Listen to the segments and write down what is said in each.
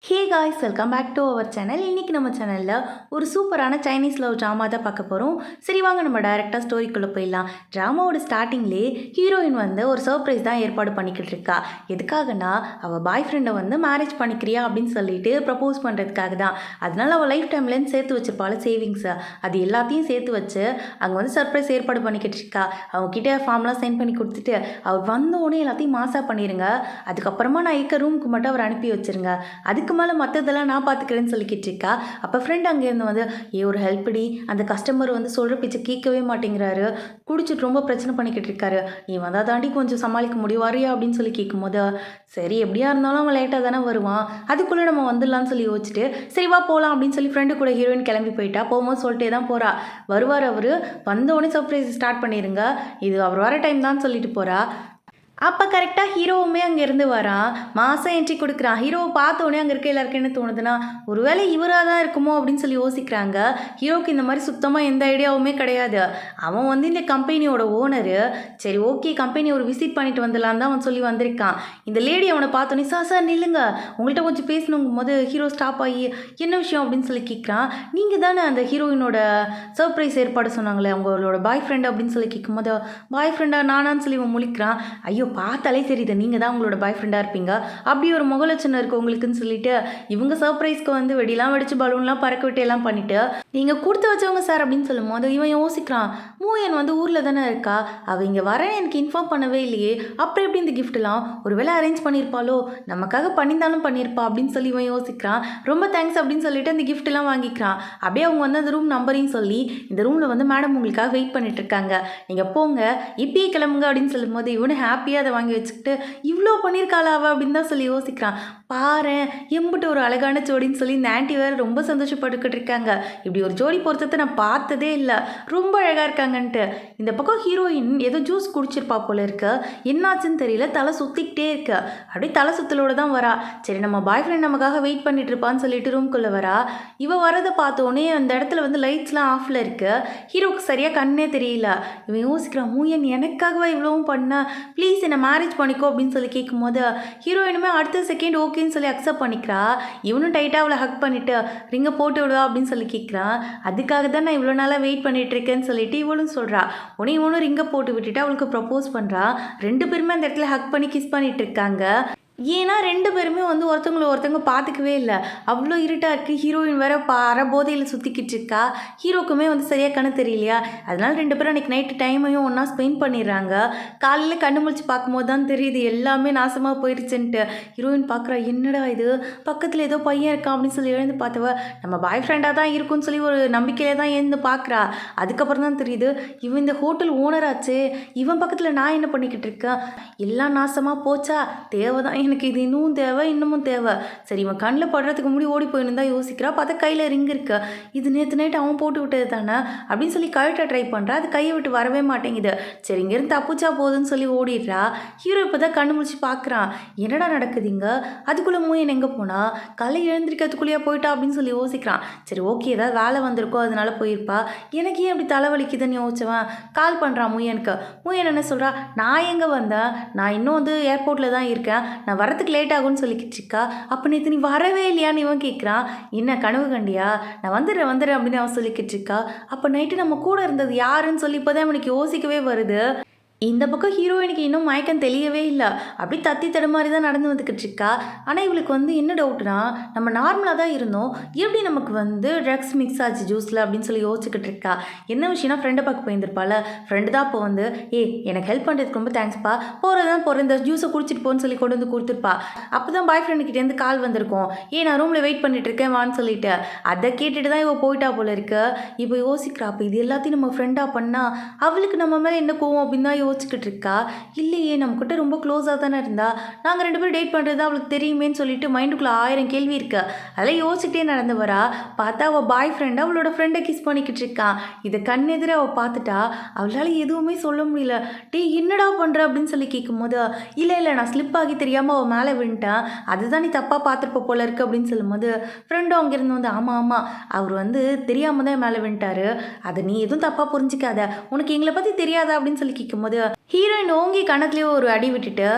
Hey guys, welcome back to our channel. இன்றைக்கி நம்ம சேனலில் ஒரு சூப்பரான சைனீஸ் லவ் ட்ராமா தான் பார்க்க போகிறோம். சரி வாங்க நம்ம டைரெக்டாக ஸ்டோரிக்குள்ளே போயிடலாம். ட்ராமாவோட ஸ்டார்டிங்லேயே ஹீரோயின் ஒரு சர்ப்ரைஸ் தான் ஏற்பாடு பண்ணிக்கிட்டு இருக்கா. எதுக்காகனா அவள் பாய் ஃப்ரெண்டை மேரேஜ் பண்ணிக்கிறியா அப்படின்னு சொல்லிட்டு ப்ரப்போஸ் பண்ணுறதுக்காக தான். அதனால் அவள் லைஃப் டைம்லேருந்து சேர்த்து வச்சிருப்பாள் சேவிங்ஸை. அது எல்லாத்தையும் சேர்த்து வச்சு அங்கே சர்ப்ரைஸ் ஏற்பாடு பண்ணிக்கிட்டு இருக்கா. அவங்ககிட்ட ஃபார்ம்லாம் சென்ட் பண்ணி கொடுத்துட்டு அவர் வந்தோடனே எல்லாத்தையும் மாசாக பண்ணிடுங்க. அதுக்கப்புறமா நான் இருக்க ரூமுக்கு மட்டும் அவர் அனுப்பி வச்சுருங்க. அதுக்கு மேலே மற்றதெல்லாம் நான் பார்த்துக்கிறேன்னு சொல்லிக்கிட்டு இருக்கா. அப்போ ஃப்ரெண்ட் அங்கேருந்து ஒரு ஹெல்ப்டி, அந்த கஸ்டமர் சொல்கிற பேச்சை கேட்கவே மாட்டேங்கிறாரு, குடிச்சிட்டு ரொம்ப பிரச்சனை பண்ணிக்கிட்டு இருக்காரு, நீ வந்தால் தாண்டி கொஞ்சம் சமாளிக்க முடியும், வரியா அப்படின்னு சொல்லி கேட்கும்போது சரி எப்படியா இருந்தாலும் அவன் லேட்டாக தானே வருவான், அதுக்குள்ளே நம்ம வந்துடலான்னு சொல்லி யோசிச்சுட்டு சரி வா போகலாம் அப்படின்னு சொல்லி ஃப்ரெண்டு கூட ஹீரோயின் கிளம்பி போயிட்டா. போகும்போது சொல்லிட்டே தான் போகிறா, வருவார் அவர், வந்தோடனே சர்ப்ரைஸ் ஸ்டார்ட் பண்ணிடுங்க, இது அவர் வர டைம் தான் சொல்லிட்டு போகிறா. அப்போ கரெக்டாக ஹீரோவுமே அங்கேருந்து வரான், மாதம் என்ட்ரி கொடுக்குறான். ஹீரோவை பார்த்தோன்னே அங்கே இருக்க எல்லாருக்கும் என்ன தோணுதுன்னா ஒருவேளை இவராக தான் இருக்குமோ அப்படின்னு சொல்லி யோசிக்கிறாங்க. ஹீரோவுக்கு இந்த மாதிரி சுத்தமாக எந்த ஐடியாவுமே கிடையாது. அவன் இந்த கம்பெனியோட ஓனரு. சரி ஓகே, கம்பெனி ஒரு விசிட் பண்ணிட்டு வந்துடலான்னு தான் அவன் சொல்லி வந்திருக்கான். இந்த லேடி அவனை பார்த்தோன்னே சார் நில்லுங்க, உங்கள்கிட்ட கொஞ்சம் பேசணுங்கும் போது ஹீரோ ஸ்டாப் ஆகி என்ன விஷயம் அப்படின்னு சொல்லி கேட்குறான். நீங்கள் தானே அந்த ஹீரோயினோட சர்ப்ரைஸ் ஏற்பாடு சொன்னாங்களே, அவங்களோட பாய் ஃப்ரெண்டு அப்படின்னு சொல்லி கேட்கும்போது பாய் ஃப்ரெண்டா நானான்னு சொல்லி இவன் முழிக்கிறான். ஐயோ பார்த்தாலே தெரியுது நீங்கள் தான் உங்களோட பாய் ஃப்ரெண்டாக இருப்பீங்க, அப்படி ஒரு முகலட்சணம் இருக்குது உங்களுக்குன்னு சொல்லிட்டு இவங்க சர்ப்ரைஸ்க்கு வெடிலாம் வெடிச்சு பலூன்லாம் பறக்க விட்டு எல்லாம் பண்ணிவிட்டு நீங்கள் கொடுத்து வச்சவங்க சார் அப்படின்னு சொல்லும் போது இவன் யோசிக்கிறான், மூயன் ஊரில் தானே இருக்கா, அவள் இங்கே வரேன்னு எனக்கு இன்ஃபார்ம் பண்ணவே இல்லையே, அப்புறம் எப்படி இந்த கிஃப்ட்லாம் ஒருவேளை அரேஞ்ச் பண்ணியிருப்பாளோ, நமக்காக பண்ணியிருந்தாலும் பண்ணியிருப்பா அப்படின்னு சொல்லி இவன் யோசிக்கிறான். ரொம்ப தேங்க்ஸ் அப்படின்னு சொல்லிட்டு அந்த கிஃப்ட்லாம் வாங்கிக்கிறான். அப்படியே அவங்க அந்த ரூம் நம்பரையும் சொல்லி இந்த ரூமில் மேடம் உங்களுக்காக வெயிட் பண்ணிட்டு இருக்காங்க, நீங்கள் போங்க இப்பயே கிளம்புங்க அப்படின்னு சொல்லும்போது இவனு ஹாப்பியாக அதை வாங்கி வச்சுக்கிட்டு இவ்வளோ பண்ணியிருக்காளாவா அப்படின்னு தான் சொல்லி யோசிக்கிறான். பாரு எம்பிட்டு ஒரு அழகான ஜோடின்னு சொல்லி இந்த ஆண்டி வேறு ரொம்ப சந்தோஷப்பட்டுக்கிட்டு இருக்காங்க. இப்படி ஒரு ஜோடி பொறுத்தத்தை நான் பார்த்ததே இல்லை, ரொம்ப அழகாக இருக்காங்கன்ட்டு. இந்த பக்கம் ஹீரோயின் ஏதோ ஜூஸ் குடிச்சிருப்பா போல இருக்கு, என்னாச்சுன்னு தெரியல, தலை சுற்றிக்கிட்டே இருக்கு. அப்படியே தலை சுத்தலோடு தான் வரா. சரி நம்ம பாய் ஃப்ரெண்ட் நமக்காக வெயிட் பண்ணிட்டு இருப்பான்னு சொல்லிட்டு ரூம்குள்ளே வரா. இவ வரதை பார்த்தோன்னே அந்த இடத்துல லைட்ஸ்லாம் ஆஃபில் இருக்கு. ஹீரோவுக்கு சரியாக கண்ணே தெரியல. இவன் யோசிக்கிறான், மூயன் எனக்காகவா இவ்வளவும் பண்ண, ப்ளீஸ் என்னை மேரேஜ் பண்ணிக்கோ அப்படின்னு சொல்லி கேட்கும்போது ஹீரோயினுமே அடுத்த செகண்ட் ஓகேன்னு சொல்லி அக்செப்ட் பண்ணிக்கிறா. இவனும் டைட்டாக அவளை ஹக் பண்ணிவிட்டு ரிங்கை போட்டு விடுவா அப்படின்னு சொல்லி கேட்குறான். அதுக்காக தான் நான் இவ்வளோ நாளாக வெயிட் பண்ணிட்டு இருக்கேன்னு சொல்லிட்டு இவளும் சொல்கிறா. இவனும் ரிங்கை போட்டு விட்டுட்டு அவளுக்கு ப்ரப்போஸ் பண்ணுறா. ரெண்டு பேருமே அந்த இடத்துல ஹக் பண்ணி கிஸ் பண்ணிட்டு இருக்காங்க. ஏன்னா ரெண்டு பேருமே ஒருத்தவங்களை ஒருத்தவங்க பார்த்துக்கவே இல்லை, அவ்வளோ இருட்டாக இருக்குது. ஹீரோயின் வேறு அறபோதையில் சுற்றிக்கிட்டு இருக்கா. ஹீரோக்குமே சரியாக கண்ணு தெரியலையா, அதனால ரெண்டு பேரும் அன்றைக்கி நைட்டு டைமையும் ஒன்றா ஸ்பெண்ட் பண்ணிடுறாங்க. காலையில் கண்ணு முழிச்சு பார்க்கும்போது தான் தெரியுது எல்லாமே நாசமாக போயிடுச்சுன்ட்டு. ஹீரோயின் பார்க்குறா, என்னடா இது பக்கத்தில் ஏதோ பையன் இருக்கான் அப்படின்னு சொல்லி எழுந்து பார்த்தவ நம்ம பாய் ஃப்ரெண்டாக தான் இருக்குன்னு சொல்லி ஒரு நம்பிக்கையிலே தான் எழுந்து பார்க்குறா. அதுக்கப்புறம் தான் தெரியுது இவன் இந்த ஹோட்டல் ஓனராச்சு, இவன் பக்கத்தில் நான் என்ன பண்ணிக்கிட்டு இருக்கேன், எல்லாம் நாசமாக போச்சா, தேவைதான் எனக்கு இது, இன்னும் தேவை இன்னமும் தேவை. சரி இவன் கண்ணில் படுறதுக்கு முன்னாடி ஓடி போயின்னு தான் யோசிக்கிறா. பார்த்தா கையில் ரிங் இருக்கு, இது நேற்று நைட்டு அவன் போட்டு விட்டது தானே அப்படின்னு சொல்லி கழட்ட ட்ரை பண்ணுறா. அது கையை விட்டு வரவே மாட்டேங்குது. சரி இங்கேருந்து தப்புச்சா போகுதுன்னு சொல்லி ஓடிடுறா. ஹீரோ இப்போ தான் கண்ணு முடிச்சு பார்க்குறான், என்னடா நடக்குதுங்க, அதுக்குள்ளே மூயன் எங்கே போனா, காலை எழுந்திரிக்கிறதுக்குள்ளேயே போயிட்டா அப்படின்னு சொல்லி யோசிக்கிறான். சரி ஓகே ஏதாவது வேலை வந்திருக்கோ அதனால போயிருப்பா, எனக்கு ஏன் அப்படி தலைவலிக்குதுன்னு யோசிச்சவன் கால் பண்ணுறான் மூயனுக்கு. மூயன் என்ன சொல்கிறா, நான் எங்கே வந்தேன், நான் இன்னும் ஏர்போர்ட்டில் தான் இருக்கேன், நான் வரத்துக்கு லேட் ஆகும்னு சொல்லிக்கிட்டு இருக்கா. அப்போ நேற்று நீ வரவே இல்லையான்னு இவன் கேட்குறான். என்ன கனவு கண்டியா, நான் வந்துடுறேன் அப்படின்னு அவன் சொல்லிக்கிட்டு இருக்கா. அப்போ நைட்டு நம்ம கூட இருந்தது யாருன்னு சொல்லி இப்போதான் அவனுக்கு யோசிக்கவே வருது. இந்த பக்கம் ஹீரோயினுக்கு இன்னும் மயக்கம் தெரியவே இல்லை, அப்படி தத்தி தடுமாறி தான் நடந்து வந்துக்கிட்டு இருக்கா. ஆனால் இவளுக்கு என்ன டவுட்னா, நம்ம நார்மலாக தான் இருந்தோம், எப்படி நமக்கு ட்ரக்ஸ் மிக்ஸ் ஆச்சு ஜூஸில் அப்படின்னு சொல்லி யோசிச்சுக்கிட்டு இருக்கா. என்ன விஷயம்னா ஃப்ரெண்டை பார்க்க போயிருந்திருப்பாள். ஃப்ரெண்டு தான் இப்போ எனக்கு ஹெல்ப் பண்ணுறதுக்கு ரொம்ப தேங்க்ஸ்ப்பா, போகிறதான் போகிற இந்த ஜூஸை குடிச்சிட்டு போன்னு சொல்லி கொண்டு கொடுத்துருப்பா. அப்போ தான் பாய் ஃப்ரெண்டுக்கிட்டேருந்து கால் வந்திருக்கோம், நான் ரூமில் வெயிட் பண்ணிட்டு இருக்கேன் வான்னு சொல்லிட்டு. அதை கேட்டுட்டு தான் இவள் போயிட்டா போல இருக்கு. இப்போ யோசிக்கிறா, அப்போ இது எல்லாத்தையும் நம்ம ஃப்ரெண்டாக பண்ணால் அவளுக்கு நம்ம மேலே என்ன கோவம் அப்படின்னு தான் யோசிச்சுக்கிட்டு இருக்கா. இல்லையே நம்மக்கிட்ட ரொம்ப க்ளோஸாக தானே இருந்தா, நாங்கள் ரெண்டு பேரும் டேட் பண்ணுறது அவளுக்கு தெரியுமேன்னு சொல்லிட்டு மைண்டுக்குள்ளே 1000 கேள்வி இருக்கு. அதெல்லாம் யோசிச்சுட்டே நடந்து வரா. பார்த்தா அவள் பாய் ஃப்ரெண்டு அவளோட ஃப்ரெண்டை கிஸ் பண்ணிக்கிட்டு இருக்கான். இதை கண்ணெதிர அவள் பார்த்துட்டா. அவளால் எதுவுமே சொல்ல முடியல. என்னடா பண்ணுற அப்படின்னு சொல்லி கேட்கும்போது இல்லை நான் ஸ்லிப் ஆகி தெரியாமல் அவள் மேலே விழுந்துட்டேன், அதுதான் நீ தப்பாக பார்த்துருப்ப போல இருக்கு அப்படின்னு சொல்லும்போது ஃப்ரெண்டும் அங்கேருந்து ஆமாம் அவர் தெரியாமல் தான் மேலே விழுந்துட்டாரு, அதை நீ எதுவும் தப்பாக புரிஞ்சிக்காத, உனக்கு எங்களை பற்றி தெரியாதா அப்படின்னு சொல்லி கேட்கும்போது ஹீரோயின் ஓங்கி கணத்துலேயே ஒரு அடி விட்டுட்டு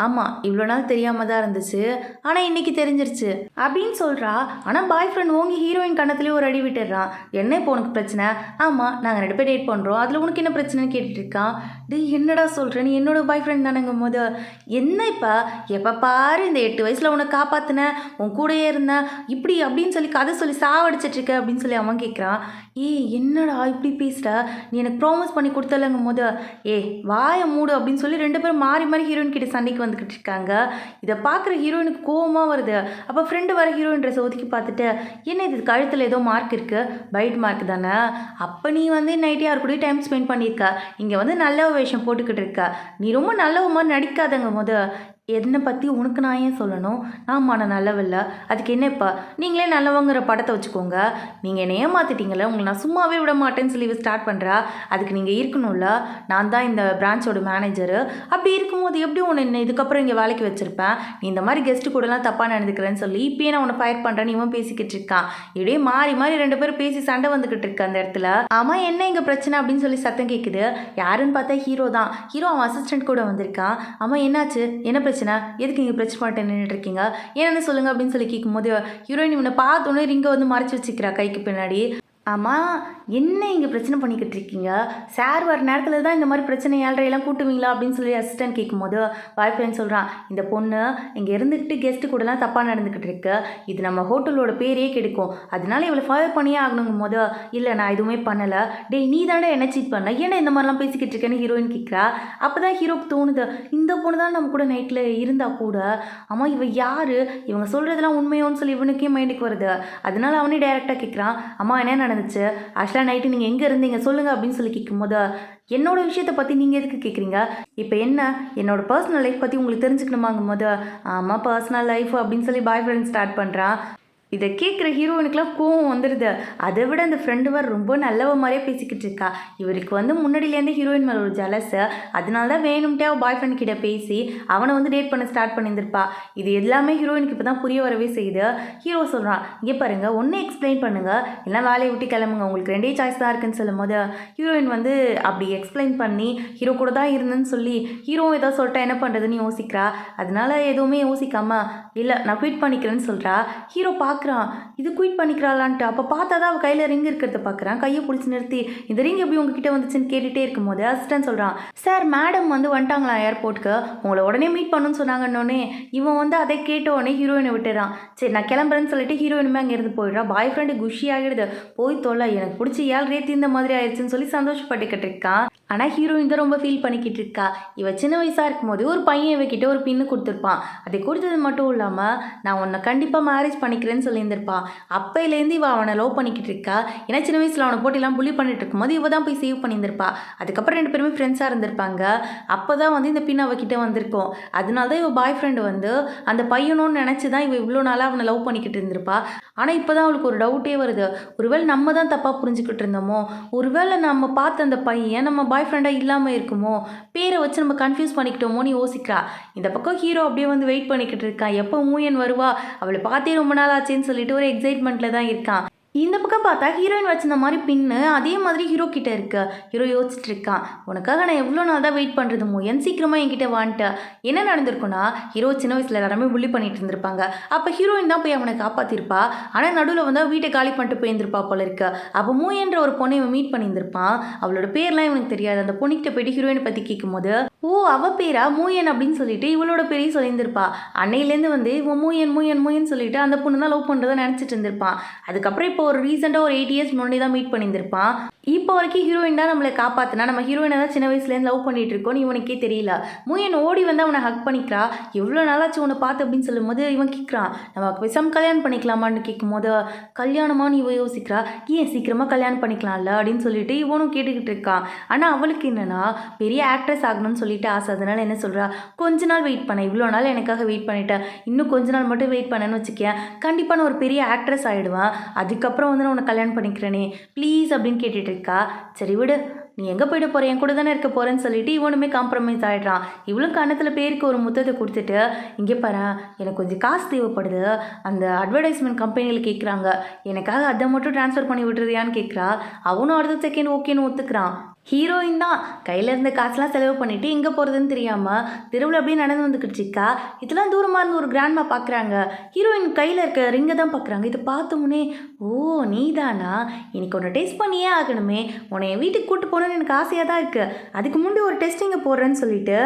ஆமாம் இவ்வளோ நாள் தெரியாமல் தான் இருந்துச்சு, ஆனால் இன்னைக்கு தெரிஞ்சிருச்சு அப்படின்னு சொல்கிறா. ஆனால் பாய் ஃப்ரெண்ட் ஓங்கி ஹீரோயின் கண்ணத்துலேயே ஒரு அடி விட்டுடுறான். என்ன இப்போ உனக்கு பிரச்சனை? ஆமாம் நாங்கள் 2 பேர் டேட் பண்ணுறோம், அதில் உனக்கு என்ன பிரச்சனைன்னு கேட்டுட்டு இருக்கான். டேய் என்னடா சொல்கிற, நீ என்னோட பாய் ஃப்ரெண்ட் தானேங்கும் போது என்ன இப்போ எப்போ பாரு இந்த 8 வயசில் உன்னை காப்பாற்றினேன், உன் கூடயே இருந்தேன், இப்படி அப்படின்னு சொல்லி கதை சொல்லி சாவடிச்சிட்டு இருக்க அப்படின்னு சொல்லி அவன் கேட்குறான். ஏய் என்னடா இப்படி பேசுகிற, நீ எனக்கு ப்ராமிஸ் பண்ணி கொடுத்தலங்கும் போது வாயை மூடு அப்படின்னு சொல்லி 2 பேரும் மாறி மாறி ஹீரோயின் கிட்ட சண்டைக்கு வந்துக்கிட்டு இருக்காங்க. இதை பார்க்குற ஹீரோயினுக்கு கோவமாக வருது. அப்போ ஃப்ரெண்டு வர ஹீரோயின் ட்ரெஸ்ஸை ஒதுக்கி பார்த்துட்டு, என்ன இது கழுத்தில் ஏதோ மார்க் இருக்குது, பைட் மார்க் தானே, அப்போ நீ வந்து நைட்டு யார் கூட டைம் ஸ்பெண்ட் பண்ணியிருக்க, இங்கே வந்து நல்ல வேஷம் போட்டுக்கிட்டு இருக்க, நீ ரொம்ப நல்லவ மாதிரி நடிக்காதங்கும் போது என்னை பற்றி உனக்கு நான் ஏன் சொல்லணும், ஆமாம் நான் நல்லவில்லை, அதுக்கு என்ன இப்போ நீங்களே நல்லவங்கிற படத்தை வச்சுக்கோங்க, நீங்கள் என்னை ஏமாற்றிட்டீங்களே, உங்களை நான் சும்மாவே விட மாட்டேன்னு சொல்லி ஸ்டார்ட் பண்ணுறா. அதுக்கு நீங்கள் இருக்கணும்ல, நான் தான் இந்த பிரான்ச்சோட மேனேஜரு, அப்படி இருக்கும்போது எப்படி உன்னை இதுக்கப்புறம் இங்கே வேலைக்கு வச்சுருப்பேன், நீ இந்த மாதிரி கெஸ்ட்டு கூடலாம் தப்பாக நடந்துக்கிறேன்னு சொல்லி இப்போயே நான் உன்னை ஃபயர் பண்ணுறேன்னு இவன் பேசிக்கிட்டு இருக்கான். இப்படியே மாறி மாறி 2 பேரும் பேசி சண்டை வந்துக்கிட்டு இருக்கு அந்த இடத்துல. ஆமாம் என்ன இங்கே பிரச்சனை அப்படின்னு சொல்லி சத்தம் கேட்குது. யாருன்னு பார்த்தா ஹீரோ தான். ஹீரோ அவன் அசிஸ்டன்ட் கூட வந்திருக்கான். ஆமாம் என்னாச்சு, என்ன பிரச்சனை, எதுக்கு நீங்கள் பிரச்சனை பண்ணிட்டு நின்றுட்டு இருக்கீங்க, என்னென்னு சொல்லுங்கள் அப்படின்னு சொல்லி கேட்கும்போது ஹீரோயின் இவனை பார்த்தோன்னே ரிங்கை வந்து மறைச்சி வச்சுக்கிறா கைக்கு பின்னாடி. ஆமாம் என்ன இங்கே பிரச்சனை பண்ணிக்கிட்டு இருக்கீங்க, சார் வர நேரத்தில் தான் இந்த மாதிரி பிரச்சனை ஏழ்றையெல்லாம் கூட்டுவீங்களா அப்படின்னு சொல்லி அசிஸ்டன்ட் கேட்கும்போது பாய் ஃப்ரெண்ட் சொல்கிறான், இந்த பொண்ணு இங்கே இருந்துக்கிட்டு கெஸ்ட்டு கூடலாம் தப்பாக நடந்துக்கிட்டு இருக்கு, இது நம்ம ஹோட்டலோட பேரே கெடுக்கும், அதனால இவளை ஃபயர் பண்ணியே ஆகணுங்கும் போது இல்லை நான் எதுவுமே பண்ணலை, டேய் நீ தாண்டா என்ன சீட் பண்ண, ஏன்னா இந்த மாதிரிலாம் பேசிக்கிட்டு இருக்கேன்னு ஹீரோயின் கேட்குறா. அப்போ தான் ஹீரோக்கு தோணுது, இந்த பொண்ணு தான் நம்ம கூட நைட்டில் இருந்தால் கூட, ஆமாம் இவ யார், இவங்க சொல்கிறதெல்லாம் உண்மையோன்னு சொல்லி இவனுக்கே மைண்டுக்கு வருது. அதனால அவனே டைரெக்டாக கேட்குறான், அம்மா என்ன நடந்துச்சு, ஆக்சுவலாக நைட்டு நீங்கள் எங்கே இருந்தீங்க சொல்லுங்கள் அப்படின்னு சொல்லி கேட்கும்போது என்னோட விஷயத்தை பற்றி நீங்கள் எதுக்கு கேட்குறீங்க, இப்போ என்ன என்னோட பர்சனல் லைஃப் பற்றி உங்களுக்கு தெரிஞ்சுக்கணுமாங்கும் போது ஆமாம் பர்சனல் லைஃப் அப்படின்னு சொல்லி பாய் ஃப்ரெண்ட் ஸ்டார்ட் பண்ணுறான். இதை கேட்குற ஹீரோயினுக்குலாம் கோவம் வந்துடுது. அதை விட அந்த ஃப்ரெண்டு வர ரொம்ப நல்லவ மாதிரியே பேசிக்கிட்டு இருக்கா. இவருக்கு வந்து முன்னாடியிலேருந்து ஹீரோயின் மேலே ஒரு ஜலஸு, அதனால தான் வேணும்ட்டே அவள் பாய் ஃப்ரெண்ட் கிட்ட பேசி அவனை வந்து டேட் பண்ண ஸ்டார்ட் பண்ணியிருந்திருப்பா. இது எல்லாமே ஹீரோயினுக்கு இப்போ தான் புரிய வரவே செய்யுது. ஹீரோ சொல்கிறான், இங்கே பாருங்கள் ஒன்றே எக்ஸ்பிளைன் பண்ணுங்கள், இல்லை வேலையை விட்டு கிளம்புங்க, உங்களுக்கு 2 சாய்ஸ் தான் இருக்குன்னு சொல்லும் போது ஹீரோயின் வந்து அப்படி எக்ஸ்பிளைன் பண்ணி ஹீரோ கூட தான் இருந்தேன்னு சொல்லி ஹீரோ ஏதோ சொல்லிட்டா என்ன பண்ணுறதுன்னு யோசிக்கிறா. அதனால எதுவுமே யோசிக்காமல் இல்லை நான் குவிட் பண்ணிக்கிறேன்னு சொல்கிறா. ஹீரோ பார்க்குறான், இது குயிட் பண்ணிக்கிறாளான்ட்டு. அப்போ பார்த்தா தான் அவள் கையில் ரிங் இருக்கிறத பார்க்குறான். கையை பிடிச்சி நிறுத்தி இந்த ரிங் எப்படி உங்ககிட்ட வந்துச்சுன்னு கேட்டுகிட்டே இருக்கும்போது அசிஸ்டன்ட் சொல்கிறான், சார் மேடம் வந்து வந்துட்டாங்களா ஏர்போர்ட்டுக்கு, உங்களை உடனே மீட் பண்ணுன்னு சொன்னாங்கன்னொடனே இவன் வந்து அதை கேட்ட உடனே ஹீரோயினை விட்டுறான். சரி நான் கிளம்புறேன்னு சொல்லிட்டு ஹீரோயினுமே அங்கேருந்து போயிடுறா. பாய் ஃப்ரெண்டு குஷி ஆகிடுது, போய் தொல்லை எனக்கு பிடிச்சி ஏழு இந்த மாதிரி ஆயிடுச்சுன்னு சொல்லி சந்தோஷப்பட்டுக்கிட்டு இருக்கான். ஆனால் ஹீரோயின் தான் ரொம்ப ஃபீல் பண்ணிக்கிட்டு இருக்கா. இவள் சின்ன வயசாக இருக்கும்போது ஒரு பையன் இவகிட்ட ஒரு பின்னு கொடுத்துருப்பான். அதை கொடுத்தது மட்டும் இல்லாமல் நான் உன்னை கண்டிப்பாக மேரேஜ் பண்ணிக்கிறேன்னு சொல்லியிருந்திருப்பான். அப்பையிலேருந்து இவள் அவனை லவ் பண்ணிக்கிட்டு இருக்கா. ஏன்னா சின்ன வயசில் அவனை போட்டிலாம் புள்ளி பண்ணிட்டு இருக்கும்போது இவள் தான் போய் சேவ் பண்ணியிருந்திருப்பா. அதுக்கப்புறம் 2 பேருமே ஃப்ரெண்ட்ஸாக இருந்திருப்பாங்க. அப்போ தான் வந்து இந்த பின் அவகிட்ட வந்திருக்கோம். அதனால தான் இவள் பாய் ஃப்ரெண்டு வந்து அந்த பையனோன்னு நினச்சி தான் இவள் இவ்வளோ நாளாக அவனை லவ் பண்ணிக்கிட்டு இருந்திருப்பா. ஆனால் இப்போ தான் அவளுக்கு ஒரு டவுட்டே வருது, ஒருவேளை நம்ம தான் தப்பாக புரிஞ்சுக்கிட்டு இருந்தோமோ, ஒருவேளை நம்ம பார்த்த அந்த பையன் நம்ம பாய் ஃப்ரெண்டாக இல்லாமல் இருக்குமோ, பேரை வச்சு நம்ம கன்ஃபியூஸ் பண்ணிக்கிட்டோமோன்னு யோசிக்கிறா. இந்த பக்கம் ஹீரோ அப்படியே வந்து வெயிட் பண்ணிக்கிட்டு இருக்கான், எப்போ மூயன் வருவா, அவளை பார்த்தே ரொம்ப நாள் ஆச்சுன்னு சொல்லிட்டு ஒரு எக்ஸைட்மெண்ட்டில் தான் இருக்கான். இந்த பக்கம் பார்த்தா ஹீரோயின் வச்சிருந்த மாதிரி பின்னு அதே மாதிரி ஹீரோ கிட்ட இருக்கு. ஹீரோ யோசிச்சுட்டு இருக்கான், உனக்காக நான் எவ்வளோ நாள் தான் வெயிட் பண்ணுறது மூயன், சீக்கிரமாக என்கிட்ட வான்ட்டு. என்ன நடந்திருக்குன்னா ஹீரோ சின்ன வயசில் எல்லாருமே புள்ளி பண்ணிட்டு இருந்திருப்பாங்க. அப்போ ஹீரோயின் தான் போய் அவனை காப்பாற்றிருப்பா. ஆனால் நடுவில் வந்து வீட்டை காலி பண்ணிட்டு போயிருந்திருப்பா போல இருக்கு. அப்போ மூயன்ற ஒரு பொண்ணை இவன் மீட் பண்ணியிருந்திருப்பான். அவளோட பேர்லாம் இவனுக்கு தெரியாது. அந்த பொண்ணுக்கிட்ட போயிட்டு ஹீரோயினை பற்றி கேட்கும்போது ஓ அவ பேரா மூயன் அப்படின்னு சொல்லிட்டு இவளோட பேரையும் சொல்லியிருந்திருப்பா. அன்னையிலேருந்து வந்து இவன் மூயன் மூயன் மூயன் சொல்லிட்டு அந்த பொண்ணு தான் லவ் பண்ணுறதை நினச்சிட்டு இருந்திருப்பான். அதுக்கப்புறம் இப்போ ஒரு ரீசெண்டாக ஒரு 8 இயர்ஸ் முன்னாடி தான் மீட் பண்ணியிருந்திருப்பான். இப்போ வரைக்கும் ஹீரோயின் தான் நம்மளை காப்பாற்றினா, நம்ம ஹீரோயினை தான் சின்ன வயசுலேருந்து லவ் பண்ணிட்டு இருக்கோன்னு இவனுக்கே தெரியல. மூயன் ஓடி வந்து அவனை ஹக் பண்ணிக்கிறா. எவ்வளோ நாளாச்சு உன்னை பார்த்து அப்படின்னு சொல்லும்போது இவன் கேட்குறான், நம்ம பேசாமல் கல்யாணம் பண்ணிக்கலாமான்னு கேட்கும்போது கல்யாணமானு இவன் யோசிக்கிறா. ஏன் சீக்கிரமாக கல்யாணம் பண்ணிக்கலாம்ல அப்படின்னு சொல்லிட்டு இவனும் கேட்டுக்கிட்டு இருக்கான். ஆனால் அவளுக்கு என்னென்னா பெரிய ஆக்ட்ரஸ் ஆகணும்னு சொல்லிட்டு ஆசை. அதனால் என்ன சொல்கிறா, கொஞ்ச நாள் வெயிட் பண்ணேன், இவ்வளோ நாள் எனக்காக வெயிட் பண்ணிட்டேன், இன்னும் கொஞ்ச நாள் மட்டும் வெயிட் பண்ணேன்னு வச்சுக்கேன், கண்டிப்பாக நான் ஒரு பெரிய ஆக்ட்ரஸ் ஆகிடுவேன், அதுக்கப்புறம் வந்து நான் உன்னை கல்யாணம் பண்ணிக்கிறேனே ப்ளீஸ் அப்படின்னு கேட்டுட்டு இருக்கா. சரி விடு, நீ எங்கே போய்ட்டு போகிற, என் கூட தானே இருக்க போகிறேன்னு சொல்லிட்டு இவனுமே காம்ப்ரமைஸ் ஆகிடுறான். இவளும் கன்னத்தில் பேருக்கு ஒரு முத்தத்தை கொடுத்துட்டு, இங்கே பாரு எனக்கு கொஞ்சம் காசு தேவைப்படுது, அந்த அட்வர்டைஸ்மெண்ட் கம்பெனியில் கேட்குறாங்க, எனக்காக அதை மட்டும் ட்ரான்ஸ்ஃபர் பண்ணி விட்டுறியான்னு கேட்குறா. அவனும் அடுத்த செகண்ட் ஓகேன்னு ஒத்துக்கிறான். ஹீரோயின் தான் கையில் இருந்த காசுலாம் செலவு பண்ணிவிட்டு எங்கே போகிறதுன்னு தெரியாமல் தெருவில் அப்படியே நடந்து வந்துக்கிட்டு இருக்கா. இதெல்லாம் தூரமாக இருந்து ஒரு கிராண்ட்மா பார்க்குறாங்க. ஹீரோயின் கையில் இருக்க ரிங்கை தான் பார்க்குறாங்க. இதை பார்த்தோன்னே, ஓ நீதானா, இன்னைக்கு உன்னை டெஸ்ட் பண்ணியே ஆகணுமே, உன்னை என் வீட்டுக்கு கூப்பிட்டு போகணுன்னு எனக்கு ஆசையாக தான் இருக்குது, அதுக்கு முன்னாடி ஒரு டெஸ்டிங்கை போடுறேன்னு சொல்லிட்டு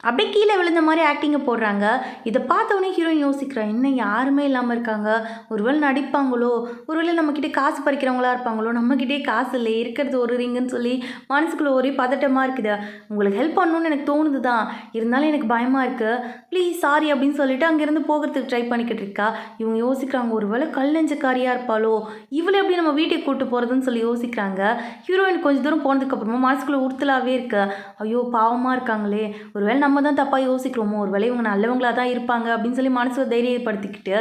அப்படியே கீழே விழுந்த மாதிரி ஆக்டிங்கை போடுறாங்க. இதை பார்த்தோன்னே ஹீரோயின் யோசிக்கிறா, இன்னும் யாருமே இல்லாமல் இருக்காங்க, ஒருவேளை நடிப்பாங்களோ, ஒருவேளை நம்மக்கிட்டே காசு பறிக்கிறவங்களா இருப்பாங்களோ, நம்மக்கிட்டே காசு இல்லை, இருக்கிறது ஒரு ரிங்குன்னு சொல்லி மனசுக்குள்ளே ஒரே பதட்டமாக இருக்குது. உங்களுக்கு ஹெல்ப் பண்ணணும்னு எனக்கு தோணுது தான், இருந்தாலும் எனக்கு பயமாக இருக்குது, ப்ளீஸ் சாரி அப்படின்னு சொல்லிட்டு அங்கேருந்து போகிறதுக்கு ட்ரை பண்ணிக்கிட்டு இருக்கா. இவங்க யோசிக்கிறாங்க, ஒருவேளை கல் நெஞ்சக்காரியாக இருப்பாளோ, இவளை எப்படி நம்ம வீட்டுக்கு கூப்பிட்டு போகிறதுன்னு சொல்லி யோசிக்கிறாங்க. ஹீரோயின் கொஞ்சம் தூரம் போனதுக்கப்புறமா மனசுக்குள்ளே உறுத்தலாகவே இருக்கு. ஐயோ பாவமாக இருக்காங்களே, ஒருவேளை நம்ம தான் தப்பாக யோசிக்கிறோமோ, ஒரு வேளை இவங்க நல்லவங்களாக தான் இருப்பாங்க அப்படின்னு சொல்லி மனசை தைரியப்படுத்திக்கிட்டு,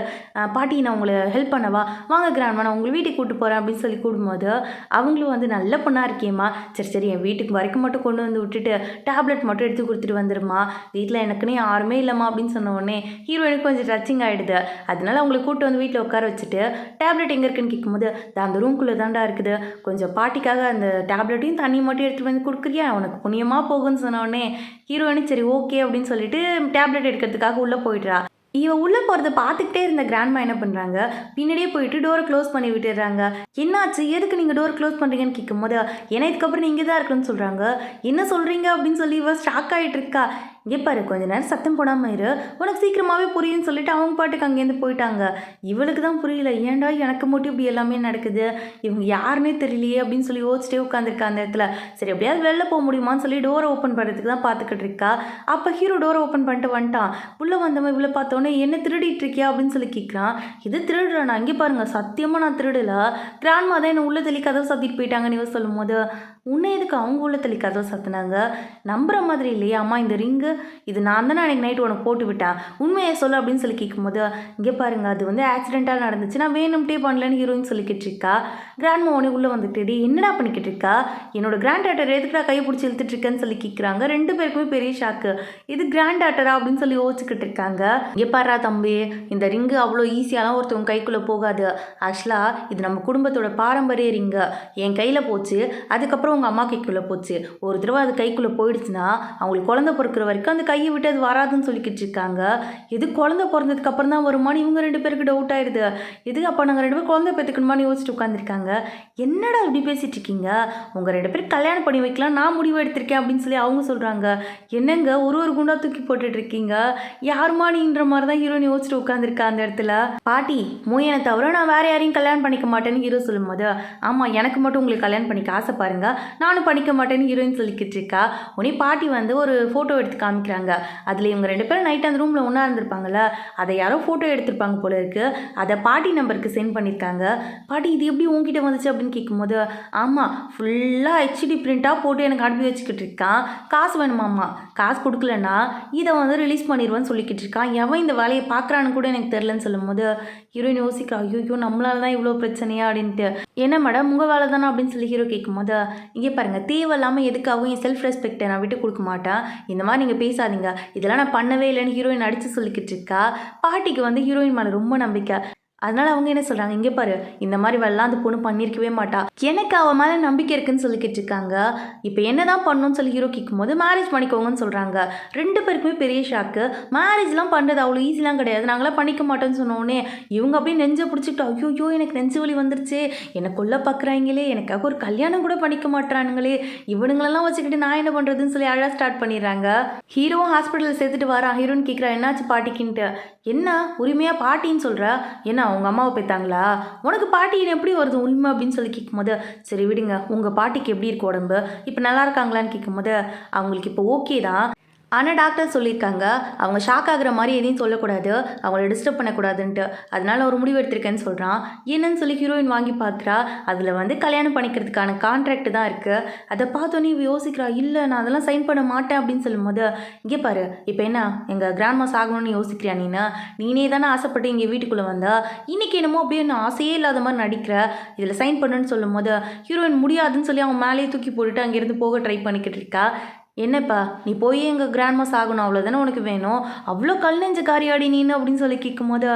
பாட்டி நான் உங்களை ஹெல்ப் பண்ணவா, வாங்க கிராண்ட்மா நான் உங்களை வீட்டுக்கு கூப்பிட்டு போகிறேன் அப்படின்னு சொல்லி கூடும்போது அவங்களும் வந்து நல்ல பொண்ணாக இருக்கேம்மா, சரி சரி என் வீட்டுக்கு வரைக்கும் மட்டும் கொண்டு வந்து விட்டுட்டு டேப்லெட் மட்டும் எடுத்து கொடுத்துட்டு வந்துருமா, வீட்டில் எனக்குன்னு யாருமே இல்லைம்மா அப்படின்னு சொன்ன உடனே ஹீரோயினுக்கு கொஞ்சம் டச்சிங் ஆகிடுது. அதனால அவங்களை கூப்பிட்டு வந்து வீட்டில் உட்கார வச்சுட்டு டேப்லெட் எங்கே இருக்குன்னு கேட்கும்போது, அந்த ரூம்குள்ளே தாண்டா இருக்குது, கொஞ்சம் பாட்டிக்காக அந்த டேப்லெட்டையும் தண்ணி மட்டும் எடுத்துகிட்டு வந்து கொடுக்குறியா, உனக்கு புண்ணியமாக போகுன்னு சொன்ன உடனே ஹீரோயினு சரி ஓகே அப்படின்னு சொல்லிட்டு டேப்லெட் எடுக்கிறதுக்காக உள்ளே போயிடுறா. இவன் உள்ளே போகிறத பார்த்துக்கிட்டே இருந்த கிராண்ட்மா என்ன பண்ணுறாங்க, பின்னாடியே போயிட்டு டோரை க்ளோஸ் பண்ணி விட்டுடுறாங்க. என்னாச்சு, எதுக்கு நீங்கள் டோர் க்ளோஸ் பண்ணுறீங்கன்னு கேட்கும்போது, ஏன்னா இதுக்கப்புறம் நீங்கள் தான் இருக்கணும்னு சொல்கிறாங்க. என்ன சொல்கிறீங்க அப்படின்னு சொல்லி இவ ஷாக் ஆகிட்டு இருக்கா. இங்கே பாரு, கொஞ்ச நேரம் சத்தம் போடாமல் இரு, உனக்கு சீக்கிரமாகவே புரியும்னு சொல்லிட்டு அவங்க பாட்டுக்கு அங்கேருந்து போயிட்டாங்க. இவளுக்கு தான் புரியல, ஏன்டா எனக்கு மட்டும் இப்படி எல்லாமே நடக்குது, இவங்க யாருன்னே தெரியலையே அப்படின்னு சொல்லி யோசிச்சிட்டே உட்காந்துருக்கா அந்த இடத்துல. சரி எப்படியாவது வெளில போக முடியுமான்னு சொல்லி டோரை ஓப்பன் பண்ணுறதுக்கு தான் பார்த்துக்கிட்டு இருக்கா. அப்போ ஹீரோ டோரை ஓப்பன் பண்ணிட்டு வந்துட்டான். உள்ளே வந்தவன் இவ்வளோ பார்த்தோன்னே, என்ன திருடிட்டு இருக்கியா அப்படின்னு சொல்லி கேட்குறான். இது திருடுறானா, இங்கே பாருங்க சத்தியமாக நான் திருடல, கிராண்ட்மா தான் என்னை உள்ள தள்ளி கதவை சாத்திட்டு போயிட்டாங்கன்னு இவ சொல்லும் போது, உன்னை எதுக்கு அவங்க உள்ள தள்ளி கதவை சாத்தினாங்க, நம்புற மாதிரி இல்லையா அம்மா, இந்த ரிங்கு இது நான் தானே அன்றைக்கி நைட்டு உனக்கு போட்டு விட்டேன், உண்மையை சொல்லு அப்படின்னு சொல்லி கேட்கும்போது, இங்கே பாருங்க அது வந்து ஆக்சிடெண்ட்டாக நடந்துச்சு, நான் வேணும்ட்டே பண்ணலன்னு ஹீரோயின் சொல்லிக்கிட்டு இருக்கா. கிராண்ட்மா உடனே உள்ளே வந்துட்டு, என்னடா பண்ணிக்கிட்டு இருக்கா, என்னோட கிராண்ட் டாட்டர் எதுக்குடா கையை பிடிச்சி இழுத்துட்டு இருக்கேன்னு சொல்லி கேட்குறாங்க. ரெண்டு பேருக்குமே பெரிய ஷாக்கு, இது கிராண்ட் டாட்டரா அப்படின்னு சொல்லி யோசிச்சுக்கிட்டு இருக்காங்க. இங்கே பாரா தம்பி, இந்த ரிங்கு அவ்வளோ ஈஸியாலாம் ஒருத்தவங்க கைக்குள்ளே போகாது, ஆக்சுவலாக இது நம்ம குடும்பத்தோட பாரம்பரிய ரிங்கு, என் கையில் போச்சு, அதுக்கப்புறம் உங்கள் அம்மா கைக்குள்ளே போச்சு, ஒரு தடவை அது கைக்குள்ளே போயிடுச்சுன்னா அவங்களுக்கு குழந்தை பிறக்கிற வரைக்கும் அந்த கையை விட்டு அது வராதுன்னு சொல்லிக்கிட்டு இருக்காங்க. இது குழந்தை பிறந்ததுக்கு அப்புறம் தான் வருமானு இவங்க ரெண்டு பேருக்கு டவுட் ஆயிடுது. இது அப்போ நாங்கள் ரெண்டு பேரும் குழந்தை பெற்றுக்கணுமான்னு யோசிச்சுட்டு உட்காந்துருக்காங்க. என்னடா இப்படி பேசிட்டு இருக்கீங்க, உங்கள் ரெண்டு பேரும் கல்யாணம் பண்ணி வைக்கலாம் நான் முடிவு எடுத்திருக்கேன் அப்படின்னு சொல்லி அவங்க சொல்கிறாங்க. என்னங்க ஒரு குண்டா தூக்கி போட்டுட்டு இருக்கீங்க, யாருமானின்ற மாதிரி தான் ஹீரோயின் யோசிச்சுட்டு உட்காந்துருக்கா அந்த இடத்துல. பாட்டி மூயனை தவிர நான் வேற யாரையும் கல்யாணம் பண்ணிக்க மாட்டேன்னு ஹீரோ சொல்லும் போது, ஆமாம் எனக்கு மட்டும் உங்களுக்கு கல்யாணம் பண்ணிக்க ஆசை பாருங்க, நானும் பண்ணிக்க மாட்டேன்னு ஹீரோயின் சொல்லிக்கிட்டு இருக்கா. உடனே பாட்டி வந்து ஒரு ஃபோட்டோ எடுத்து காமிக்கிறாங்க. அதில் இவங்க ரெண்டு பேரும் நைட் அந்த ரூமில் ஒன்றா இருந்திருப்பாங்கள்ல, அதை யாரோ ஃபோட்டோ எடுத்திருப்பாங்க போல இருக்கு, அதை பாட்டி நம்பருக்கு சென்ட் பண்ணியிருக்காங்க. பாட்டி இது எப்படி உங்ககிட்ட வந்துச்சு அப்படின்னு கேட்கும்போது, ஆமாம் ஃபுல்லாக ஹெச்டி பிரிண்ட்டாக போட்டு எனக்கு அனுப்பி வச்சுக்கிட்டு இருக்கான், காசு வேணுமாம்மா, காசு கொடுக்கலன்னா இதை வந்து ரிலீஸ் பண்ணிடுவேன்னு சொல்லிக்கிட்டு இருக்கான், எவன் இந்த வேலையை பார்க்குறான்னு கூட எனக்கு தெரிலன்னு சொல்லும் போது ஹீரோயின் யோசிக்கிறா, ஐயோ நம்மளால தான் இவ்வளோ பிரச்சனையா அப்படின்ட்டு. என்ன மேடம் உங்கள் வேலை தானே அப்படின்னு சொல்லி ஹீரோ கேட்கும்போது, இங்கே பாருங்கள் தேவையில்லாமல் எதுக்காகவும் என் செல்ஃப் ரெஸ்பெக்டை நான் விட்டு கொடுக்க மாட்டேன், இந்த மாதிரி நீங்கள் பேசாதீங்க, இதெல்லாம் நான் பண்ணவே இல்லைன்னு ஹீரோயின் அடித்து சொல்லிக்கிட்டு இருக்கா. பாட்டிக்கு வந்து ஹீரோயின் மேலே ரொம்ப நம்பிக்கை. அதனால் அவங்க என்ன சொல்கிறாங்க, இங்கே பாரு இந்த மாதிரி வெள்ளம் அந்த பொண்ணு பண்ணியிருக்கவே மாட்டா, எனக்கு அவள் மேலே நம்பிக்கை இருக்குன்னு சொல்லிக்கிட்டு இருக்காங்க. இப்போ என்ன தான் பண்ணணும்னு சொல்லி ஹீரோ கேட்கும்போது, மேரேஜ் பண்ணிக்கோங்கன்னு சொல்கிறாங்க. ரெண்டு பேருக்குமே பெரிய ஷாக்கு. மேரேஜ்லாம் பண்ணுறது அவ்வளோ ஈஸிலாம் கிடையாது, நாங்களாம் பண்ணிக்க மாட்டோன்னு சொன்னோடனே இவங்க அப்படியே நெஞ்சை பிடிச்சிக்கிட்டு, ஐயோ எனக்கு நெஞ்சு வலி வந்துருச்சு, என்னை கொல்ல பார்க்குறாங்களே, எனக்காக ஒரு கல்யாணம் கூட பண்ணிக்க மாட்டுறானுங்களே, இவனுங்களெல்லாம் வச்சுக்கிட்டு நான் என்ன பண்ணுறதுன்னு சொல்லி அழகாக ஸ்டார்ட் பண்ணிடுறாங்க. ஹீரோவும் ஹாஸ்பிட்டலில் சேர்த்துட்டு வரான். ஹீரோன்னு கேட்குறா என்னாச்சு பாட்டிக்கின்ட்டு. என்ன உரிமையாக பாட்டின்னு சொல்கிற, என்ன உங்கள் அம்மாவை போய்த்தாங்களா, உனக்கு பாட்டின்னு எப்படி வருது உண்மை அப்படின்னு சொல்லி கேட்கும்போது, சரி விடுங்க உங்கள் பாட்டிக்கு எப்படி இருக்கு உடம்பு, இப்போ நல்லா இருக்காங்களான்னு கேட்கும்போது, அவங்களுக்கு இப்போ ஓகே தான், ஆனால் டாக்டர் சொல்லியிருக்காங்க அவங்க ஷாக் ஆகுற மாதிரி எதையும் சொல்லக்கூடாது, அவங்கள டிஸ்டர்ப் பண்ணக்கூடாதுன்ட்டு, அதனால ஒரு முடிவு எடுத்திருக்கேன்னு சொல்கிறான். என்னன்னு சொல்லி ஹீரோயின் வாங்கி பார்க்குறா. அதில் வந்து கல்யாணம் பண்ணிக்கிறதுக்கான கான்ட்ராக்ட் தான் இருக்குது. அதை பார்த்தோன்னே யோசிக்கிறா, இல்லை நான் அதெல்லாம் சைன் பண்ண மாட்டேன் அப்படின்னு சொல்லும்போது, இங்கே பாரு இப்போ என்ன எங்கள் கிராண்ட்மா ஆகணும்னு யோசிக்கிறியா, நீனே தானே ஆசைப்பட்டு இங்கே வீட்டுக்குள்ளே வந்தா, இன்றைக்கி என்னமோ அப்படியே நான் ஆசையே இல்லாத மாதிரி நடிக்கிற, இதில் சைன் பண்ணுன்னு சொல்லும் போது ஹீரோயின் முடியாதுன்னு சொல்லி அவன் மேலேயே தூக்கி போட்டுட்டு அங்கேருந்து போக ட்ரை பண்ணிக்கிட்டு இருக்கா. என்னப்பா நீ போய் எங்கள் கிராண்ட்மாஸ் ஆகணும் அவ்வளோதானே உனக்கு வேணும், அவ்வளோ கல் நெஞ்ச காரியாடி நீன்னு அப்படின்னு சொல்லி கேட்கும்போது,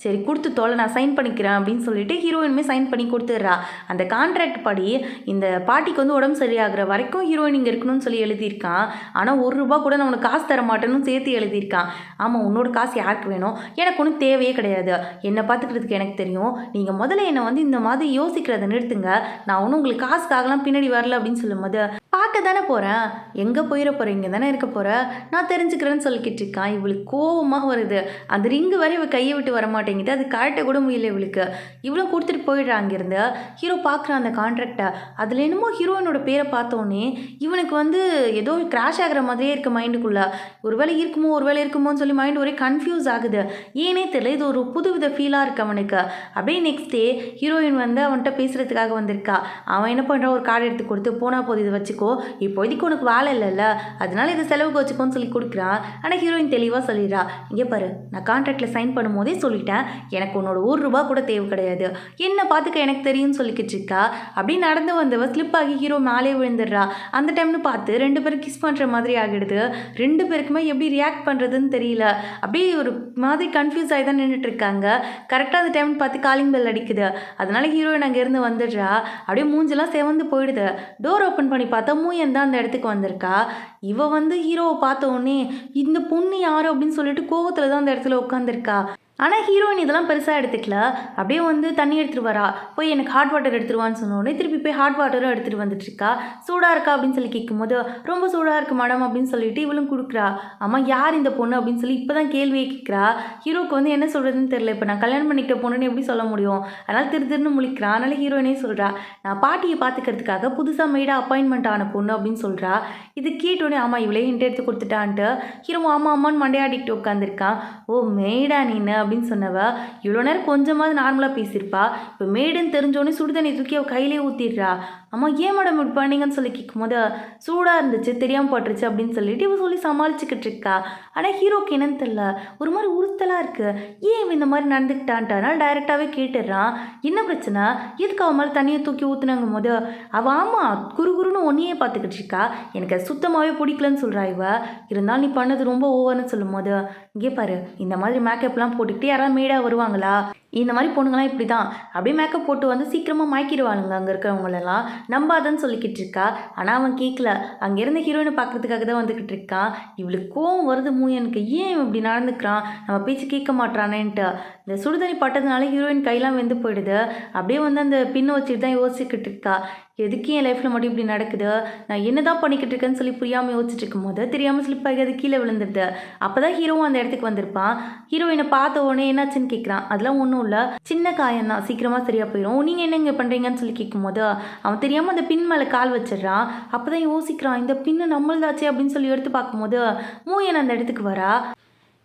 சரி கொடுத்து தொலை நான் சைன் பண்ணிக்கிறேன் அப்படின்னு சொல்லிட்டு ஹீரோயினுமே சைன் பண்ணி கொடுத்துட்றா. அந்த கான்ட்ராக்ட் படி இந்த பாட்டிக்கு வந்து உடம்பு சரியாகிற வரைக்கும் ஹீரோயின் இங்கே இருக்கணும்னு சொல்லி எழுதியிருக்கான். ஆனால் ₹1 கூட நான் உனக்கு காசு தர மாட்டேன்னு சேர்த்து எழுதியிருக்கான். ஆமாம், உன்னோட காசு யாருக்கு வேணும், எனக்கு ஒன்றும் தேவையே கிடையாது, என்னை பார்த்துக்கிறதுக்கு எனக்கு தெரியும், நீங்கள் முதல்ல என்னை வந்து இந்த மாதிரி யோசிக்கிறத நிறுத்துங்க, நான் ஒன்றும் உங்களுக்கு காசுக்காகலாம் பின்னாடி வரல அப்படின்னு சொல்லும்போது, பார்க்க தானே போகிறேன், எங்கே போயிட போகிறேன், இங்கே தானே இருக்க போகிறேன், நான் தெரிஞ்சுக்கிறேன்னு சொல்லிக்கிட்டு இருக்கான். இவளுக்கு கோவமாக வருது. அந்த ரிங்கு வரை இவள் கையை விட்டு வர மாட்டேங்குது, அது கரெக்ட கூட முடியல இவளுக்கு. இவ்வளோ கொடுத்துட்டு போயிடுறான் அங்கேருந்து. ஹீரோ பார்க்குறான் அந்த கான்ட்ராக்டை. அதில் என்னமோ ஹீரோயினோட பேரை பார்த்தோன்னே இவனுக்கு வந்து ஏதோ கிராஷ் ஆகிற மாதிரியே இருக்குது மைண்டுக்குள்ளே. ஒரு வேளை இருக்குமோன்னு சொல்லி மைண்டு ஒரே கன்ஃபியூஸ் ஆகுது. ஏனே தெரியல, இது ஒரு புதுவித ஃபீலாக இருக்குது அவனுக்கு. அப்படியே நெக்ஸ்ட் டே ஹீரோயின் வந்து அவன்கிட்ட பேசுகிறதுக்காக வந்திருக்கா. அவன் என்ன பண்ணுறான், ஒரு கார்டு எடுத்து கொடுத்து போனால் போது இதை வச்சுக்கோ, இப்போதைக்கு உனக்கு வேலை இல்லைல்ல, அதனால இதை செலவுக்கு வச்சுக்கோன்னு சொல்லி கொடுக்குறான். ஆனால் ஹீரோயின் தெளிவாக சொல்லிடுறா, இங்கே பாரு, நான் கான்ட்ராக்டில் சைன் பண்ணும்போதே சொல்லிட்டேன், எனக்கு உன்னோட ₹1 கூட தேவை கிடையாது, என்ன பார்த்துக்க எனக்கு தெரியும்னு சொல்லிக்கிட்டு இருக்கா. அப்படி நடந்து வந்தவ ஸ்லிப் ஆகி ஹீரோ மேலே விழுந்துடுறா. அந்த டைம்னு பார்த்து 2 பேரும் கிஸ் பண்ணுற மாதிரி ஆகிடுது. 2 பேருக்குமே எப்படி ரியாக்ட் பண்ணுறதுன்னு தெரியல. அப்படியே ஒரு மாதிரி கன்ஃபியூஸ் ஆகி தான் நின்றுட்டு இருக்காங்க. கரெக்டாக அந்த டைம்னு பார்த்து காலிங் பெல் அடிக்குது. அதனால ஹீரோயின் அங்கேருந்து வந்துடுறா. அப்படியே மூஞ்செல்லாம் செவந்து போயிடுது. டோர் ஓப்பன் பண்ணி பார்த்தா மூயன் தான் அந்த இடத்துக்கு வந்திருக்கா. இவ வந்து ஹீரோவை பார்த்த உடனே இந்த பொண்ணு யாரு அப்படின்னு சொல்லிட்டு கோவத்தில் தான் அந்த இடத்துல உட்காந்துருக்கா. ஆனால் ஹீரோயின் இதெல்லாம் பெருசாக எடுத்துக்கல. அப்படியே வந்து தண்ணி எடுத்துகிட்டு வரா. போய் எனக்கு ஹாட் வாட்டர் எடுத்துருவான்னு சொன்னோடனே திருப்பி போய் ஹாட் வாட்டரும் எடுத்துகிட்டு வந்துட்டுருக்கா. சூடாக இருக்கா அப்படின்னு சொல்லி கேட்கும்போது, ரொம்ப சூடாக இருக்குது மேடம் அப்படின்னு சொல்லிட்டு இவளும் கொடுக்குறா. அம்மா யார் இந்த பொண்ணு அப்படின்னு சொல்லி இப்போ தான் கேள்வியே கேட்குறா. ஹீரோக்கு வந்து என்ன சொல்கிறதுன்னு தெரியல. இப்போ நான் கல்யாணம் பண்ணிக்கிட்ட பொண்ணுன்னு எப்படி சொல்ல முடியும், அதனால் திருன்னு முழிக்கிறான். அதனால் ஹீரோயினே சொல்கிறா, நான் பாட்டியை பார்த்துக்கிறதுக்காக புதுசாக மெய்டாக அப்பாயின்மெண்ட் ஆன பொண்ணு அப்படின்னு சொல்கிறா. இது கேட்டோடனே ஆமாம் இவளே ஹிண்ட் எடுத்து கொடுத்துட்டான்ட்டு ஹீரோ ஆமான்னு மண்டையாடிக்கிட்டு உட்காந்துருக்கான். ஓ மெய்டா நீன்னு அப்படின்னு சொன்னவ இவ்வளோ நேரம் கொஞ்சமாவது நார்மலாக பேசியிருப்பா. இப்போ மேடுன்னு தெரிஞ்சோடனே சுடுதண்ணி தூக்கி அவள் கையிலே ஊற்றிடுறா. அம்மா ஏன் மேடம் இப்படி பண்ணீங்கன்னு சொல்லி கேட்கும்போது, சூடாக இருந்துச்சு தெரியாமல் போட்டுருச்சு அப்படின்னு சொல்லிட்டு இவ சொல்லி சமாளிச்சுக்கிட்டு இருக்கா. ஆனால் ஹீரோக்கு என்னன்னு தெரில, ஒரு மாதிரி உறுத்தலாக இருக்குது. ஏன் இவன் இந்த மாதிரி நடந்துக்கிட்டான்ட்டானால் டைரெக்டாகவே கேட்டுடுறான், என்ன பிரச்சனை, எதுக்கு அவன் மேலே தண்ணியை தூக்கி ஊற்றுனாங்கும் போது அவள் ஆமாம் குறுகுறுன்னு ஒன்றையே பார்த்துக்கிட்டு இருக்கா, எனக்கு அது சுத்தமாகவே பிடிக்கலன்னு சொல்கிறா. இவ இருந்தாலும் நீ பண்ணது ரொம்ப ஓவர்னு சொல்லும் போது, இங்கே பாரு இந்த மாதிரி மேக்கப்லாம் போட்டுக்கிட்டு யாராவது மேடாக வருவாங்களா, இந்த மாதிரி பொண்ணுங்களாம் இப்படி தான் அப்படியே மேக்கப் போட்டு வந்து சீக்கிரமாக மாய்க்கிடுவாளுங்க அங்கே இருக்கிறவங்களெல்லாம், நம்பாதன்னு சொல்லிக்கிட்டு இருக்கா. ஆனால் அவன் கேட்கல. அங்கேருந்து ஹீரோயினை பார்க்குறதுக்காக தான் வந்துக்கிட்டு இருக்கான். இவளுக்கு கோவம் வருது மூயனுக்கு, ஏன் இப்படி நடந்துக்கிறான், நம்ம பேச்சு கேட்க மாட்டானேன்ட்டு. இந்த சுடுதண்ணி பட்டதுனால ஹீரோயின் கையெல்லாம் வெந்து போயிடுது. அப்படியே வந்து அந்த பின்னை வச்சுட்டு தான் யோசிச்சுக்கிட்டு இருக்கா. எதுக்கு என் லைஃப்பில் மட்டும் இப்படி நடக்குது, நான் என்ன தான் பண்ணிக்கிட்டு இருக்கேன்னு சொல்லி புரியாமல் யோசிச்சுட்டு இருக்கும்போது தெரியாமல் ஸ்லிப் ஆகி அது கீழே விழுந்துடுது. அப்போ தான் ஹீரோவும் அந்த இடத்துக்கு வந்திருப்பான். ஹீரோயினை பார்த்த உடனே என்னாச்சுன்னு கேட்குறான். அதெல்லாம் ஒன்றும் இல்லை, சின்ன காயம் தான், சீக்கிரமாக சரியாக போயிடும், நீங்கள் என்ன இங்கே பண்ணுறீங்கன்னு சொல்லி கேட்கும்போது அவன் தெரியாமல் அந்த பின் மேலே கால் வச்சிடுறான். அப்போ தான் யோசிக்கிறான், இந்த பின்னு நம்மள்தாச்சே அப்படின்னு சொல்லி எடுத்து பார்க்கும்போது மூயன் அந்த இடத்துக்கு வரா.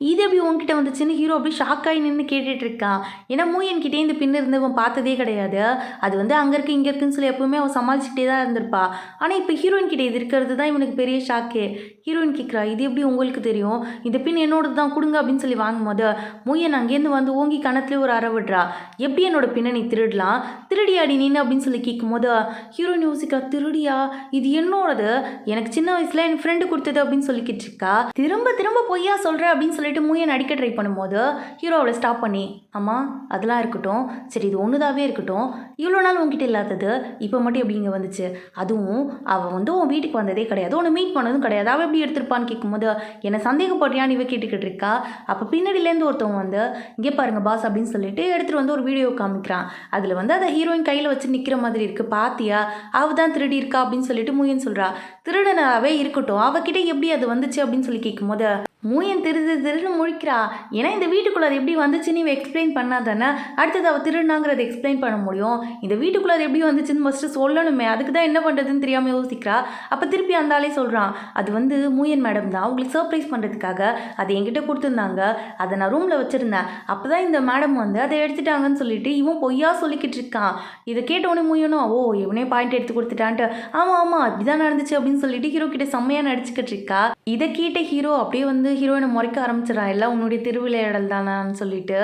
இது எப்படி உன்கிட்ட வந்துச்சுன்னு ஹீரோ அப்படி ஷாக்காகி நின்று கேட்டுட்டு இருக்கான். ஏன்னா மூயன்கிட்டே இந்த பின்னு இருந்து அவன் பார்த்ததே கிடையாது. அது வந்து அங்கே இருக்கு இங்கே இருக்குன்னு சொல்லி எப்பவுமே அவன் சமாளிச்சுக்கிட்டே தான் இருந்திருப்பா. ஆனால் இப்போ ஹீரோயின் கிட்டே இது இருக்கிறது தான் இவனுக்கு பெரிய ஷாக்கே. ஹீரோயின் கேட்குறா, இது எப்படி உங்களுக்கு தெரியும், இந்த பின் என்னோட தான் கொடுங்க அப்படின்னு சொல்லி வாங்கும்போது மூயன் அங்கேருந்து வந்து ஓங்கி கணத்துலேயே ஒரு அற விடுறா. எப்படி என்னோட பின்னை நீ திருடலாம், திருடியாடி நீன்னு அப்படின்னு சொல்லி கேட்கும்போது ஹீரோயின் யோசிக்கிறா, திருடியா, இது என்னோடது, எனக்கு சின்ன வயசில் என் ஃப்ரெண்டு கொடுத்தது அப்படின்னு சொல்லிக்கிட்டு இருக்கா. திரும்ப பொய்யா சொல்கிற அப்படின்னு சொல்லிட்டு மூயன் அடிக்க ட்ரை பண்ணும்போது ஹீரோ அவளை ஸ்டாப் பண்ணி, அம்மா அதெல்லாம் இருக்கட்டும், சரி இது ஒன்றுதாவே இருக்கட்டும், இவ்வளோ நாள் உங்ககிட்ட இல்லாதது இப்போ மட்டும் எப்படி இங்கே வந்துச்சு, அதுவும் அவள் வந்து உன் வீட்டுக்கு வந்ததே கிடையாது, உன்னை மீட் பண்ணதும் கிடையாது, அவள் எப்படி எடுத்திருப்பான்னு கேட்கும்போது என்னை சந்தேகப்படுறியான்னு இவ கேட்டுக்கிட்டு இருக்கா. அப்போ பின்னாடியிலேருந்து ஒருத்தவங்க வந்து இங்கே பாருங்க பாஸ் அப்படின்னு சொல்லிட்டு எடுத்துகிட்டு வந்து ஒரு வீடியோ காமிக்கிறான். அதில் வந்து அதை ஹீரோயின் கையில் வச்சு நிற்கிற மாதிரி இருக்குது, பாத்தியா அவள் தான் திருடி இருக்கா அப்படின்னு சொல்லிட்டு மூயன் சொல்கிறா. திருடனாவே இருக்கட்டும், அவகிட்ட எப்படி அது வந்துச்சு அப்படின்னு சொல்லி கேட்கும்போது மூயன் திருன்னு முழிக்கிறா. ஏன்னா இந்த வீட்டுக்குள்ளே அது எப்படி வந்துச்சுன்னு இவ எக்ஸ்பிளைன் பண்ணாதானே அடுத்தது அவள் திருடினாங்கிறத எக்ஸ்பிளைன் பண்ண முடியும். இந்த வீட்டுக்குள்ளே அது எப்படி வந்துச்சுன்னு ஃபஸ்ட்டு சொல்லணுமே, அதுக்கு தான் என்ன பண்ணுறதுன்னு தெரியாமல் யோசிக்கிறா. அப்போ திருப்பி அந்த ஆளே சொல்கிறான், அது வந்து மூயன் மேடம் தான் உங்களுக்கு சர்ப்ரைஸ் பண்ணுறதுக்காக அது என்கிட்ட கொடுத்துருந்தாங்க, அதை நான் ரூமில் வச்சுருந்தேன், அப்போ தான் இந்த மேடம் வந்து அதை எடுத்துட்டாங்கன்னு சொல்லிட்டு இவன் பொய்யா சொல்லிக்கிட்டு இருக்கான். இதை கேட்டவொடனே மூயனும் ஓ இவனே பாயிண்ட் எடுத்து கொடுத்துட்டான்ட்டு ஆமாம் இப்படிதான் நடந்துச்சு அப்படின்னு சொல்லிட்டு ஹீரோ கிட்ட செம்மையாக நடிச்சுக்கிட்டு இருக்கா. இதை கேட்ட ஹீரோ அப்படியே வந்து ஹீரோயினை முறைக்க ஆரம்பிச்சிடறான். எல்லாம் உன்னுடைய திருவிளையாடல் தானான்னு சொல்லிட்டு.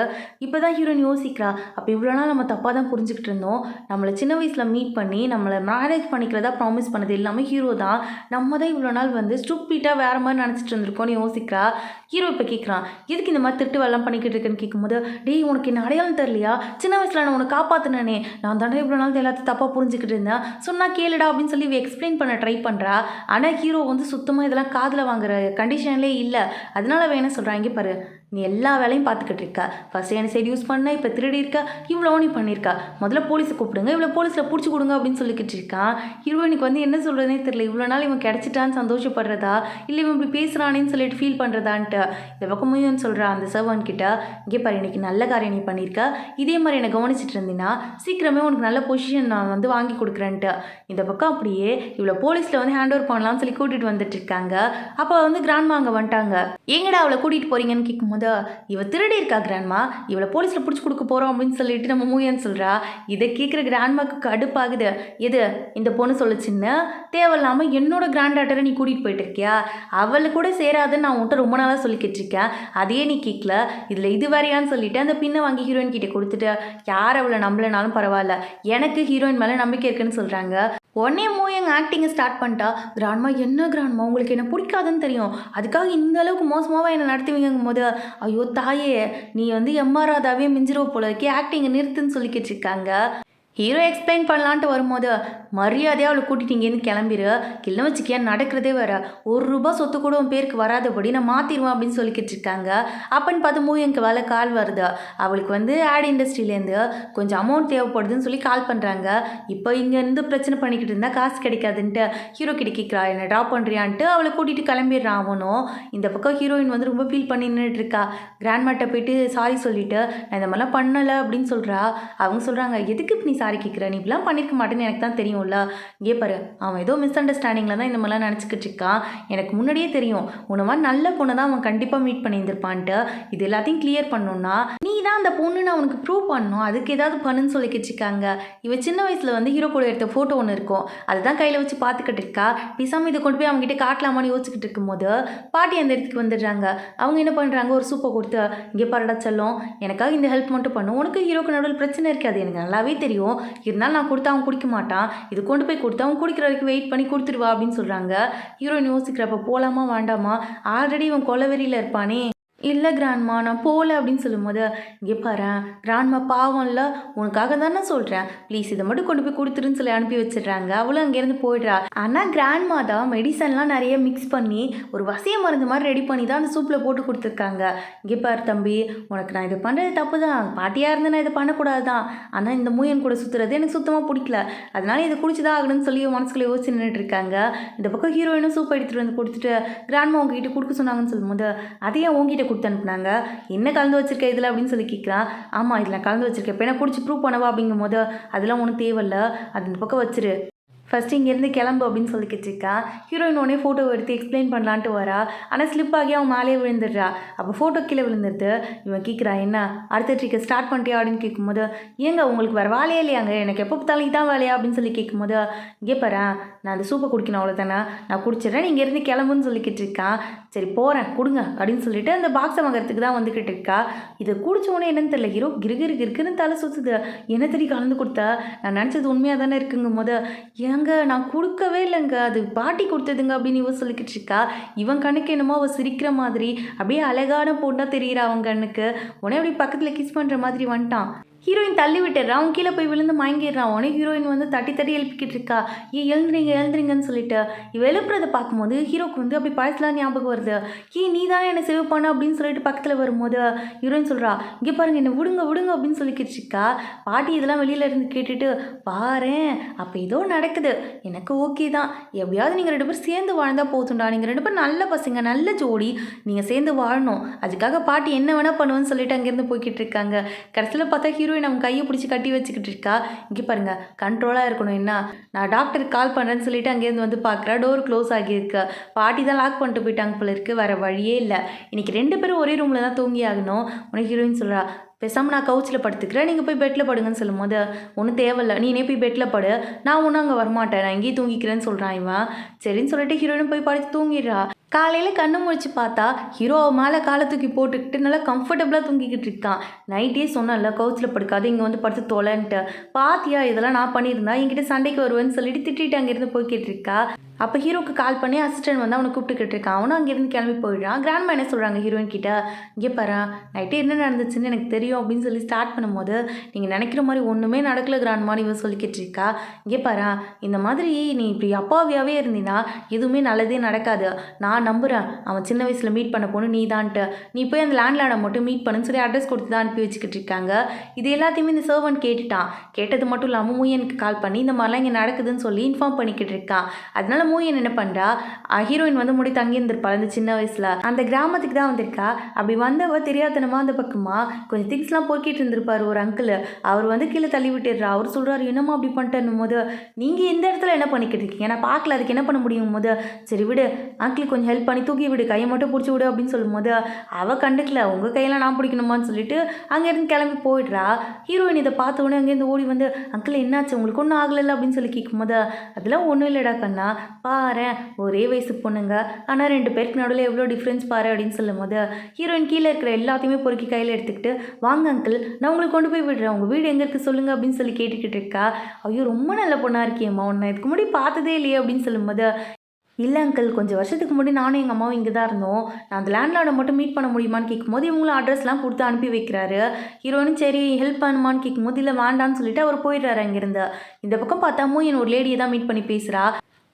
இப்போ தான் ஹீரோயின் யோசிக்கிறா, அப்போ இவ்வளோ நாள் நம்ம தப்பாக தான் புரிஞ்சுக்கிட்டு இருந்தோம். நம்மளை சின்ன வயசில் மீட் பண்ணி நம்மளை மேரேஜ் பண்ணிக்கிறதா ப்ராமிஸ் பண்ணது எல்லாமே ஹீரோ தான். நம்ம தான் இவ்வளோ நாள் வந்து ஸ்டூப்பிட்டாக வேறு மாதிரி நினச்சிட்டு இருந்திருக்கோன்னு யோசிக்கிறா. ஹீரோ இப்போ கேட்குறான், எதுக்கு இந்த மாதிரி திருட்டு வேலைலாம் பண்ணிக்கிட்டு இருக்கேன்னு கேட்கும்போது, டேய் உனக்கு என்ன அடையாளம் தெரியலையா? சின்ன வயசில் நான் உன்னை காப்பாற்றினேனே, நான் தானே இவ்வளோ நாள் எல்லாத்தையும் தப்பாக புரிஞ்சுக்கிட்டு இருந்தேன், சொன்னால் கேளுடா அப்படின்னு சொல்லி எக்ஸ்பிளைன் பண்ண ட்ரை பண்ணுறா. ஆனால் ஹீரோ வந்து சுத்தமாக இதெல்லாம் காதில் வாங்குற கண்டிஷன்லேயே இல்லை. அதனால வேணா சொல்கிறான், இங்கே பாரு நீ எல்லா வேலையும் பார்த்துக்கிட்டு இருக்க, ஃபஸ்ட்டு என்ன சைடு யூஸ் பண்ண, இப்போ திருடி இருக்க, இவ்வளோ நீ பண்ணியிருக்கா, முதல்ல போலீஸை கூப்பிடுங்க, இவ்வளோ போலீஸில் பிடிச்சி கொடுங்க அப்படின்னு சொல்லிக்கிட்டு இருக்கான். ஹீரோயினுக்கு வந்து என்ன சொல்கிறதே தெரியல. இவ்வளோ நாள் இவன் கிடச்சிட்டான்னு சந்தோஷப்படுறதா, இல்லை இவன் இப்படி பேசுகிறானேன்னு சொல்லிட்டு ஃபீல் பண்ணுறதான்ட்டு. இந்த பக்கமும் சொல்கிறா அந்த சர்வன் கிட்ட, இங்கே பாரு இன்னைக்கு நல்ல காரியம் நீ பண்ணியிருக்க, இதே மாதிரி என்னை கவனிச்சிட்டு இருந்தீங்கன்னா சீக்கிரமே உனக்கு நல்ல பொசிஷன் நான் வந்து வாங்கி கொடுக்குறேன்ட்டு. இந்த பக்கம் அப்படியே இவ்வளோ போலீஸில் வந்து ஹேண்ட் ஓவர் பண்ணலாம்னு சொல்லி கூட்டிகிட்டு வந்துட்டு இருக்காங்க. அப்போ வந்து கிராண்ட்மா அங்கே வந்துட்டாங்க. எங்கடா அவளை கூட்டிகிட்டு போகிறீங்கன்னு கேட்கும்போது, இவ திருடி இருக்கா கிராண்ட்மா, இவளை போலீஸில் பிடிச்சி கொடுக்க போகிறோம் அப்படின்னு சொல்லிட்டு நம்ம மூயன்னு சொல்கிறா. இதை கேட்குற கிராண்ட்மாக்கு கடுப்பாகுது. எது இந்த பொண்ணு சொல்லுச்சுன்னு தேவையில்லாமல் என்னோட கிராண்ட் டாட்டரை நீ கூட்டிகிட்டு போயிட்டு இருக்கியா, அவளை கூட சேராதுன்னு நான் உன்ட்ட ரொம்ப நாளாக சொல்லிக்கிட்டு இருக்கேன், அதையே நீ கேட்கல, இதில் இது வேறையான்னு சொல்லிட்டு அந்த பின்னை வாங்கி ஹீரோயின் கிட்டே கொடுத்துட்டு, யார் அவளை நம்பலனாலும் பரவாயில்ல, எனக்கு ஹீரோயின் மேலே நம்பிக்கை இருக்குன்னு சொல்கிறாங்க. உடனே மூயங்க ஆக்டிங்கை ஸ்டார்ட் பண்ணிட்டா. கிராண்ட்மா என்ன கிராண்ட்மா உங்களுக்கு என்ன பிடிக்காதுன்னு தெரியும், அதுக்காக இந்த அளவுக்கு மோசமாக என்னை நடத்துவீங்கும் போது, ஐயோ தாயே நீ வந்து எம்ஆராதாவே மிஞ்சிரோ போல இருக்கே, ஆக்டிங்கை நிறுத்துன்னு சொல்லிக்கிட்டு இருக்காங்க. ஹீரோ எக்ஸ்பிளைன் பண்ணலான்ட்டு வரும்போது, மரியாதையாக அவளை கூட்டிகிட்டீங்கன்னு கிளம்பிடு, இல்லை வச்சுக்கியா நடக்கிறதே வேற, ₹1 சொத்து கூட உன் பேருக்கு வராதபடி நான் மாற்றிடுவேன் அப்படின்னு சொல்லிக்கிட்டு இருக்காங்க. அப்பன்னு பார்த்து மூவிக்கு வேலை கால் வருது. அவளுக்கு வந்து ஆட் இண்டஸ்ட்ரியிலேருந்து கொஞ்சம் அமௌண்ட் தேவைப்படுதுன்னு சொல்லி கால் பண்ணுறாங்க. இப்போ இங்கேருந்து பிரச்சனை பண்ணிக்கிட்டு இருந்தால் காசு கிடைக்காதுன்ட்டு ஹீரோ கிட்ட கேட்குறா, என்னை ட்ராப் பண்ணுறியான்ட்டு அவளை கூட்டிகிட்டு கிளம்பிடுறான் அவனும். இந்த பக்கம் ஹீரோயின் வந்து ரொம்ப ஃபீல் பண்ணி நின்றுட்டு இருக்கா. கிராண்ட்மாட்ட போயிட்டு சாரி சொல்லிவிட்டு நான் இந்த மாதிரிலாம் பண்ணலை அப்படின்னு சொல்கிறா. அவங்க சொல்கிறாங்க, எதுக்கு நீ சாரி கேட்குற, நீ இப்படிலாம் பண்ணியிருக்க மாட்டேன்னு எனக்கு தான் தெரியும்ல, இங்கே பாரு அவன் ஏதோ மிஸ் அண்டர்ஸ்டாண்டிங்கில் தான் இந்த மாதிரிலாம் நினச்சிக்கிட்டு இருக்கான், எனக்கு முன்னாடியே தெரியும் உன்னை மாதிரி நல்ல பொண்ணை தான் அவன் கண்டிப்பாக மீட் பண்ணியிருந்திருப்பான்ட்டு, இது எல்லாத்தையும் கிளியர் பண்ணணும்னா நீ தான் அந்த பொண்ணுன்னு அவனுக்கு ப்ரூவ் பண்ணணும், அதுக்கு ஏதாவது பண்ணுன்னு சொல்லிக்கிட்டு இருக்காங்க. இவன் சின்ன வயசில் வந்து ஹீரோ கூட எடுத்த ஃபோட்டோ ஒன்று இருக்கும், அதுதான் கையில் வச்சு பார்த்துக்கிட்டு இருக்கா. பிசாமி இதை கொண்டு போய் அவங்ககிட்ட காட்டலாமான்னு யோசிச்சுக்கிட்டு இருக்கும்போது பாட்டி அந்த இடத்துக்கு வந்துடுறாங்க. அவங்க என்ன பண்ணுறாங்க, ஒரு சூப்பை கொடுத்து, இங்கே பாருடா செல்லம், எனக்காக இந்த ஹெல்ப் மட்டும் பண்ணும், உனக்கு ஹீரோக்கு நடுவில் பிரச்சனை இருக்காது எனக்கு நல்லாவே தெரியும், இருந்தாலும் நான் கொடுத்தா அவன் குடிக்க மாட்டான், இது கொண்டு போய் கொடுத்தா அவன் குடிக்கிற வரைக்கும் வெயிட் பண்ணி கொடுத்துருவா அப்படின்னு சொல்கிறாங்க. ஹீரோயின் யோசிக்கிறப்ப போகலாமா வேண்டாமா, ஆல்ரெடி இவன் கொலவெறியில் இருப்பானே, இல்லை கிராண்ட்மா நான் போகல அப்படின்னு சொல்லும்போது, இங்கே பாரு கிராண்ட்மா பாவம் இல்லை, உனக்காக தானே சொல்கிறேன், ப்ளீஸ் இதை மட்டும் கொண்டு போய் கொடுத்துருன்னு சொல்லி அனுப்பி வச்சிடுறாங்க. அவளும் அங்கேருந்து போயிடுறா. ஆனால் கிராண்ட்மா தான் மெடிசன்லாம் நிறைய மிக்ஸ் பண்ணி ஒரு வசிய மருந்து மாதிரி ரெடி பண்ணி தான் அந்த சூப்பில் போட்டு கொடுத்துருக்காங்க. இங்கே பாரு தம்பி, உனக்கு நான் இது பண்ணுறது தப்பு தான், பாட்டியாக இருந்து நான் இதை பண்ணக்கூடாது தான், ஆனால் இந்த மூயன் கூட சுற்றுறது எனக்கு சுத்தமாக பிடிக்கல, அதனால இதை குடிச்சுதான் ஆகணும்னு சொல்லி மனசுக்குள்ளே யோசிச்சு நின்றுட்டு இருக்காங்க. இந்த பக்கம் ஹீரோயினும் சூப் எடுத்துகிட்டு வந்து கொடுத்துட்டு, கிராண்ட்மா உங்ககிட்ட கொடுக்க சொன்னாங்கன்னு சொல்லும்போது, அதையே உங்ககிட்ட கொடுத்து அனுப்புனாங்க, என்ன கலந்து வச்சிருக்க இதில் அப்படின்னு சொல்லி கேட்குறான். ஆமாம் இதில் கலந்து வச்சிருக்கேன், இப்போ என்ன குடிச்சு ப்ரூவ் பண்ணவா அப்படிங்கும் போது, அதெல்லாம் ஒன்றும் தேவையில்லை, அது இந்த பக்கம் வச்சிரு, ஃபஸ்ட்டு இங்கேருந்து கிளம்பு அப்படின்னு சொல்லிக்கிட்டு இருக்கா. ஹீரோயின் உடனே ஃபோட்டோ எடுத்து எக்ஸ்பிளைன் பண்ணலான்ட்டு வரா. ஆனால் ஸ்லிப் ஆகி அவன் மேலே விழுந்துடுறா. அப்போ ஃபோட்டோ கீழே விழுந்துடுது. இவன் கேட்குறா, என்ன அடுத்த ட்ரிக்கை ஸ்டார்ட் பண்ணிட்டியா அப்படின்னு கேட்கும்போது, ஏங்க உங்களுக்கு வேறு வேலையே இல்லையாங்க, எனக்கு எப்போ பார்த்தாலும் இதான் வேலையா அப்படின்னு சொல்லி கேட்கும்போது, இங்கே பாரு நான் அந்த சூப்பை குடிக்கணும் அவ்வளோதானே, நான் குடிச்சிடுறேன், நீங்கள் இருந்து கிளம்புன்னு சொல்லிக்கிட்டு இருக்கான். சரி போகிறேன் கொடுங்க அப்படின்னு சொல்லிட்டு அந்த பாக்ஸை வாங்குறதுக்கு தான் வந்துக்கிட்டு இருக்கா. இதை குடிச்சோன்னே என்னன்னு தெரியல, ஹீரோ கிருக்குன்னு தலை சுற்றுது. என்ன தெரிய கலந்து கொடுத்தா, நான் நினச்சது உண்மையாக தானே இருக்குங்கும் போது, ஏங்க நான் கொடுக்கவே இல்லைங்க, அது பாட்டி கொடுத்ததுங்க அப்படின்னு இவன் சொல்லிக்கிட்டு இருக்கா. இவன் கண்ணுக்கு என்னமோ அவள் சிரிக்கிற மாதிரி அப்படியே அழகான பொண்ணாக தெரிகிறா அவங்க கண்ணுக்கு. உடனே அப்படி பக்கத்தில் கிஸ் பண்ணுற மாதிரி வந்துட்டான். ஹீரோயின் தள்ளி விட்டுறான், அவன் கீழே போய் விழுந்து மயங்கிடுறான். உடனே ஹீரோயின் வந்து தட்டி தட்டி எழுப்பிக்கிட்டு இருக்கா, எழுந்துறீங்கன்னு சொல்லிட்டு. இவ எழுப்புறதை பார்க்கும்போது ஹீரோக்கு வந்து அப்படி பழசெலாம் ஞாபகம் வருது. நீ தானே என்னை சேவ் பண்ண அப்படின்னு சொல்லிட்டு பக்கத்தில் வரும்போது ஹீரோயின் சொல்கிறா, இங்கே பாருங்க என்னை விடுங்க அப்படின்னு சொல்லிக்கிட்டு இருக்கா. பாட்டி இதெல்லாம் வெளியில இருந்து கேட்டுட்டு, பாரேன் அப்போ ஏதோ நடக்குது, எனக்கு ஓகே தான், எப்படியாவது நீங்கள் 2 பேரும் சேர்ந்து வாழ்ந்தால் போதும்டா, நீங்கள் 2 பேரும் நல்ல பசங்க, நல்ல ஜோடி, நீங்கள் சேர்ந்து வாழணும், அதுக்காக பாட்டி என்ன வேணால் பண்ணுவேன்னு சொல்லிட்டு அங்கேருந்து போய்கிட்டு இருக்காங்க. கடைசியில் பார்த்தா ஹீரோயின் நம்ம கையை பிடிச்சி கட்டி வச்சுக்கிட்டு இருக்கா. இங்கே பாருங்க கண்ட்ரோலாக இருக்கணும், என்ன நான் டாக்டருக்கு கால் பண்ணுறேன்னு சொல்லிட்டு அங்கேருந்து வந்து பார்க்குறா. டோர் க்ளோஸ் ஆகியிருக்கு. பாட்டி தான் லாக் பண்ணிட்டு போயிட்டாங்க போல இருக்குது, வேறு வழியே இல்லை, இன்றைக்கி 2 பேரும் ஒரே ரூமில் தான் தூங்கி ஆகணும். உனக்கு ஹீரோயின் சொல்கிறா, பேசாமல் நான் கவுச்சில் படுத்துக்கிறேன், நீங்கள் போய் பெட்டில் படுங்கன்னு சொல்லும் போது, ஒன்றும் தேவையில்லை நீனே போய் பெட்டில் படு, நான் ஒன்றும் அங்கே வரமாட்டேன், நான் இங்கேயே தூங்கிக்கிறேன்னு சொல்கிறான் இவன். சரின்னு சொல்லிட்டு ஹீரோயினும் போய் படுத்து தூங்கிடுறா. காலையில் கண்ணு முழிச்சு பார்த்தா ஹீரோ மேலே காலை தூக்கி போட்டுக்கிட்டு நல்லா கம்ஃபர்டபுளாக தூங்கிக்கிட்டு இருக்கான். நைட்டே சொன்னல கவுச்சில் படுக்காது, இங்கே வந்து படுத்து தொலைன்ட்டு. பாத்தியா இதெல்லாம் நான் பண்ணியிருந்தா என்கிட்ட சண்டைக்கு வருவேன்னு சொல்லிட்டு திட்டிட்டு அங்கேருந்து போய்கிட்டு இருக்கா. அப்போ ஹீரோக்கு கால் பண்ணி அசிஸ்டன்ட் வந்து அவனை கூப்பிட்டுக்கிட்டு இருக்கான். அவனும் அங்கேருந்து கிளம்பி போயிடுறான். கிராண்ட்மா என்ன சொல்கிறாங்க ஹீரோயின் கிட்ட, இங்கே பாரு நைட்டு என்ன நடந்துச்சுன்னு எனக்கு தெரியும் அப்படின்னு சொல்லி ஸ்டார்ட் பண்ணும்போது, நீங்கள் நினைக்கிற மாதிரி ஒன்றுமே நடக்கல கிராண்ட்மான்னு இவன் சொல்லிக்கிட்டு இருக்கா. இங்கே பாரு இந்த மாதிரி நீ இப்படி அப்பாவியாகவே இருந்தீன்னா எதுவுமே நல்லதே நடக்காது. நான் நம்புகிறேன் அவன் சின்ன வயசில் மீட் பண்ண பொண்ணு நீ தான்ட்டு. நீ போய் அந்த லேண்ட்லார்டை மட்டும் மீட் பண்ணுன்னு சொல்லி அட்ரஸ் கொடுத்து தான் அனுப்பி வச்சுக்கிட்டு இருக்காங்க. இது எல்லாத்தையுமே இந்த சர்வன்ட் கேட்டுட்டான். கேட்டது மட்டும் இல்லாமல் மூயனுக்கு கால் பண்ணி இந்த மாதிரிலாம் இங்கே நடக்குதுன்னு சொல்லி இன்ஃபார்ம் பண்ணிக்கிட்டு இருக்கான். அதனால மூயன் என்ன பண்ணுறா, ஹீரோயின் வந்து முடி தங்கி இருந்திருப்பா அந்த சின்ன வயசில் அந்த கிராமத்துக்கு தான் வந்திருக்கா. அப்படி வந்தவ தெரியாதனமா அந்த பக்கமாக கொஞ்சம் திங்ஸ்லாம் போய்கிட்டு இருந்திருப்பார் ஒரு அங்கிள். அவர் வந்து கீழே தள்ளி விட்டுடுறா. அவர் சொல்கிறாரு என்னம்மா அப்படி பண்ணிட்டேன்னும் போது, நீங்கள் எந்த இடத்துல என்ன பண்ணிக்கிட்டு இருக்கீங்க, நான் பார்க்கல அதுக்கு என்ன பண்ண முடியும் போது, சரி விடு அங்கிள் கொஞ்சம் ஹெல்ப் பண்ணி தூக்கி விடு, கையை மட்டும் பிடிச்சி விடு அப்படின்னு சொல்லும்போது, அவள் கண்டுக்கல உங்கள் கையெல்லாம் நான் பிடிக்கணுமான்னு சொல்லிட்டு அங்கேருந்து கிளம்பி போயிடுறா. ஹீரோயின் இதை பார்த்த உடனே அங்கேருந்து ஓடி வந்து, அங்கிள் என்னாச்சு உங்களுக்கு ஒன்றும் ஆகலைல்ல அப்படின்னு சொல்லி கேட்கும்போது, அதெல்லாம் ஒன்றும் இல்லைடா கண்ணா, பாரு ஒரே வயசு பொண்ணுங்க ஆனால் 2 பேருக்கு நடுவில் எவ்வளோ டிஃப்ரென்ஸ் பாரு அப்படின்னு சொல்லும் போது, ஹீரோயின் கீழே இருக்கிற எல்லாத்தையுமே பொறுக்கி கையில் எடுத்துக்கிட்டு, வாங்க அங்கிள் நான் உங்களுக்கு கொண்டு போய் விடுறேன், உங்கள் வீடு எங்கே இருக்குது சொல்லுங்கள் அப்படின்னு சொல்லி கேட்டுக்கிட்டு இருக்கா. ஐயோ ரொம்ப நல்ல பொண்ணாக இருக்கியம்மா, உன்னை இதுக்கு முன்னாடி பார்த்ததே இல்லையே அப்படின்னு சொல்லும்போது, இல்லை அங்கிள் கொஞ்சம் வருஷத்துக்கு முன்னாடி நானும் எங்கள் அம்மாவும் இங்கே தான் இருந்தோம், நான் அந்த லேண்ட்லார்டை மட்டும் மீட் பண்ண முடியுமான்னு கேட்கும்போது இவங்களும் அட்ரஸ்லாம் கொடுத்து அனுப்பி வைக்கிறாரு. ஹீரோயினும் சரி ஹெல்ப் பண்ணுமான்னு கேட்கும்போது இல்லை வேண்டான்னு சொல்லிட்டு அவர் போயிடுறாரு அங்கேருந்து. இந்த பக்கம் பார்த்தா மூயின் ஒரு லேடியை தான் மீட் பண்ணி பேசுகிறா.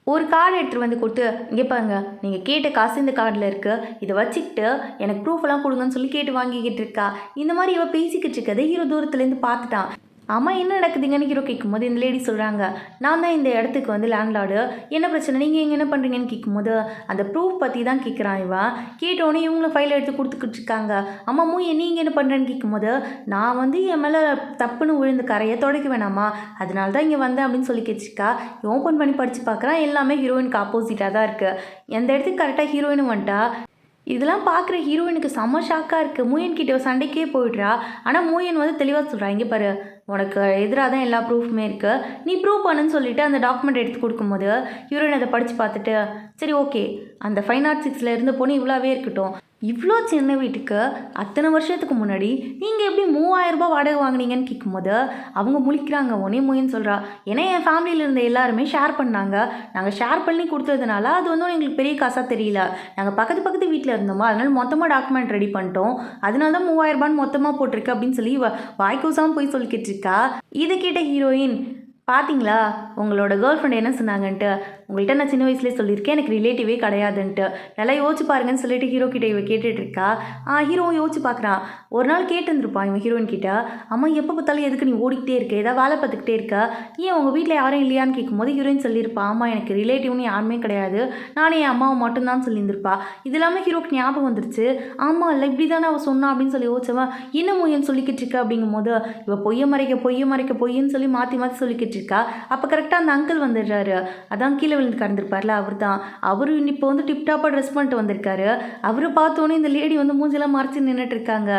ஒரு கார்டு எடுத்துகிட்டு வந்து கொடுத்து, இங்கே பாருங்க நீங்கள் கேட்ட காசு இந்த கார்டில் இருக்குது, இதை வச்சுக்கிட்டு எனக்கு ப்ரூஃபெல்லாம் கொடுங்கன்னு சொல்லி கேட்டு வாங்கிக்கிட்டு இருக்கா. இந்த மாதிரி இவள் பேசிக்கிட்டு இருக்கதை ஹீரோ தூரத்துலேருந்து பார்த்துட்டான். அம்மா என்ன நடக்குதுங்கன்னு ஹீரோ கேட்கும்போது இந்த லேடி சொல்கிறாங்க, நான் தான் இந்த இடத்துக்கு வந்து லேண்ட்லார்டு, என்ன பிரச்சனை நீங்கள் இங்கே என்ன பண்ணுறீங்கன்னு கேட்கும்போது அந்த ப்ரூஃப் பற்றி தான் கேட்குறான். இவன் கேட்டோடனே இவங்களும் ஃபைலை எடுத்து கொடுத்துக்கிட்டு இருக்காங்க. அம்மா நீங்கள் என்ன பண்ணுறேன்னு கேட்கும்போது, நான் வந்து என் மேலே தப்புன்னு விழுந்த கரையை தொடக்க வேணாமா, அதனால தான் இங்கே வந்தேன் அப்படின்னு சொல்லி கேட்டுருக்கா. ஓப்பன் பண்ணி படித்து பார்க்குறான், எல்லாமே ஹீரோயினுக்கு ஆப்போசிட்டாக தான் இருக்குது. எந்த இடத்துக்கு கரெக்டாக ஹீரோயினும் வந்துட்டா. இதெல்லாம் பார்க்குற ஹீரோயினுக்கு செம்ம ஷாக்காக இருக்குது. மூயன் கிட்ட சண்டைக்கே போயிடுறா. ஆனால் மூயன் வந்து தெளிவாக சொல்கிறா, இங்கே பாரு உனக்கு எதிராக தான் எல்லா ப்ரூஃப்மே இருக்குது, நீ ப்ரூவ் பண்ணுன்னு சொல்லிவிட்டு அந்த டாக்குமெண்ட் எடுத்து கொடுக்கும்போது ஹீரோயின் அதை படித்து பார்த்துட்டு, சரி ஓகே அந்த 506 இருந்த பொண்ணு இவ்வளோவே இருக்கட்டும், இவ்வளோ சின்ன வீட்டுக்கு அத்தனை வருஷத்துக்கு முன்னாடி நீங்கள் எப்படி 3000 ரூபாய் வாடகை வாங்கினீங்கன்னு கேட்கும்போது அவங்க முழிக்கிறாங்க. உடனே மூயின்னு சொல்கிறா, ஏன்னா என் ஃபேமிலியில் இருந்த எல்லாருமே ஷேர் பண்ணாங்க, நாங்கள் ஷேர் பண்ணி கொடுத்ததுனால அது வந்து எங்களுக்கு பெரிய காசாக தெரியல, நாங்கள் பக்கத்து வீட்டில் இருந்தோமா அதனால மொத்தமாக டாக்குமெண்ட் ரெடி பண்ணிட்டோம், அதனால தான் 3000 ரூபான்னு மொத்தமாக போட்டிருக்கு அப்படின்னு சொல்லி வாய்க்கூசாமல் போய் சொல்லிக்கிட்டு இருக்கா. இதை கேட்ட ஹீரோயின், பார்த்தீங்களா உங்களோட கேர்ள் ஃப்ரெண்ட் என்ன சொன்னாங்கன்ட்டு, உங்கள்கிட்ட நான் சின்ன வயசுலேயே சொல்லியிருக்கேன் எனக்கு ரிலேட்டிவே கிடையாதுன்ட்டு, நல்லா யோசிச்சு பாருங்கன்னு சொல்லிட்டு ஹீரோ கிட்ட இவ கேட்டுட்டு இருக்கா. ஹீரோவும் யோசிச்சு பார்க்குறான். ஒரு நாள் கேட்டுருந்துருப்பான் இவன் ஹீரோயின் கிட்ட, அம்மா எப்போ பார்த்தாலும் எதுக்கு நீ ஓடிக்கிட்டே இருக்க, ஏதாவது வேலை பார்த்துக்கிட்டே இருக்க, ஏன் உங்கள் வீட்டில் யாரும் இல்லையான்னு கேட்கும்போது ஹீரோயின் சொல்லியிருப்பா, ஆமா எனக்கு ரிலேட்டிவ்னு யாருமே கிடையாது, நானே என் அம்மாவை மட்டும்தான் சொல்லியிருந்திருப்பா. இது இல்லாமல் ஹீரோக்கு ஞாபகம் வந்துருச்சு, ஆமாம் இல்லை இப்படி தானே அவள் சொன்னா அப்படின்னு சொல்லி யோசிச்சவன், என்ன மூயன்னு சொல்லிக்கிட்டு இருக்க அப்படிங்கும் போது இவ பொய்யை மறைக்க பொய்ன்னு சொல்லி மாற்றி சொல்லிக்கிட்டு இருக்கா. அப்போ கரெக்டாக அந்த அங்கிள் வந்துடுறாரு. அதான் கீழே விழுந்து கடந்திருப்பார்ல அவர் தான். அவரு இப்போ வந்து டிப்டாப்பாக ட்ரெஸ் பண்ணிட்டு வந்திருக்காரு. அவரை பார்த்தோன்னே இந்த லேடி வந்து மூஞ்செல்லாம் மறைச்சி நின்றுட்டு இருக்காங்க.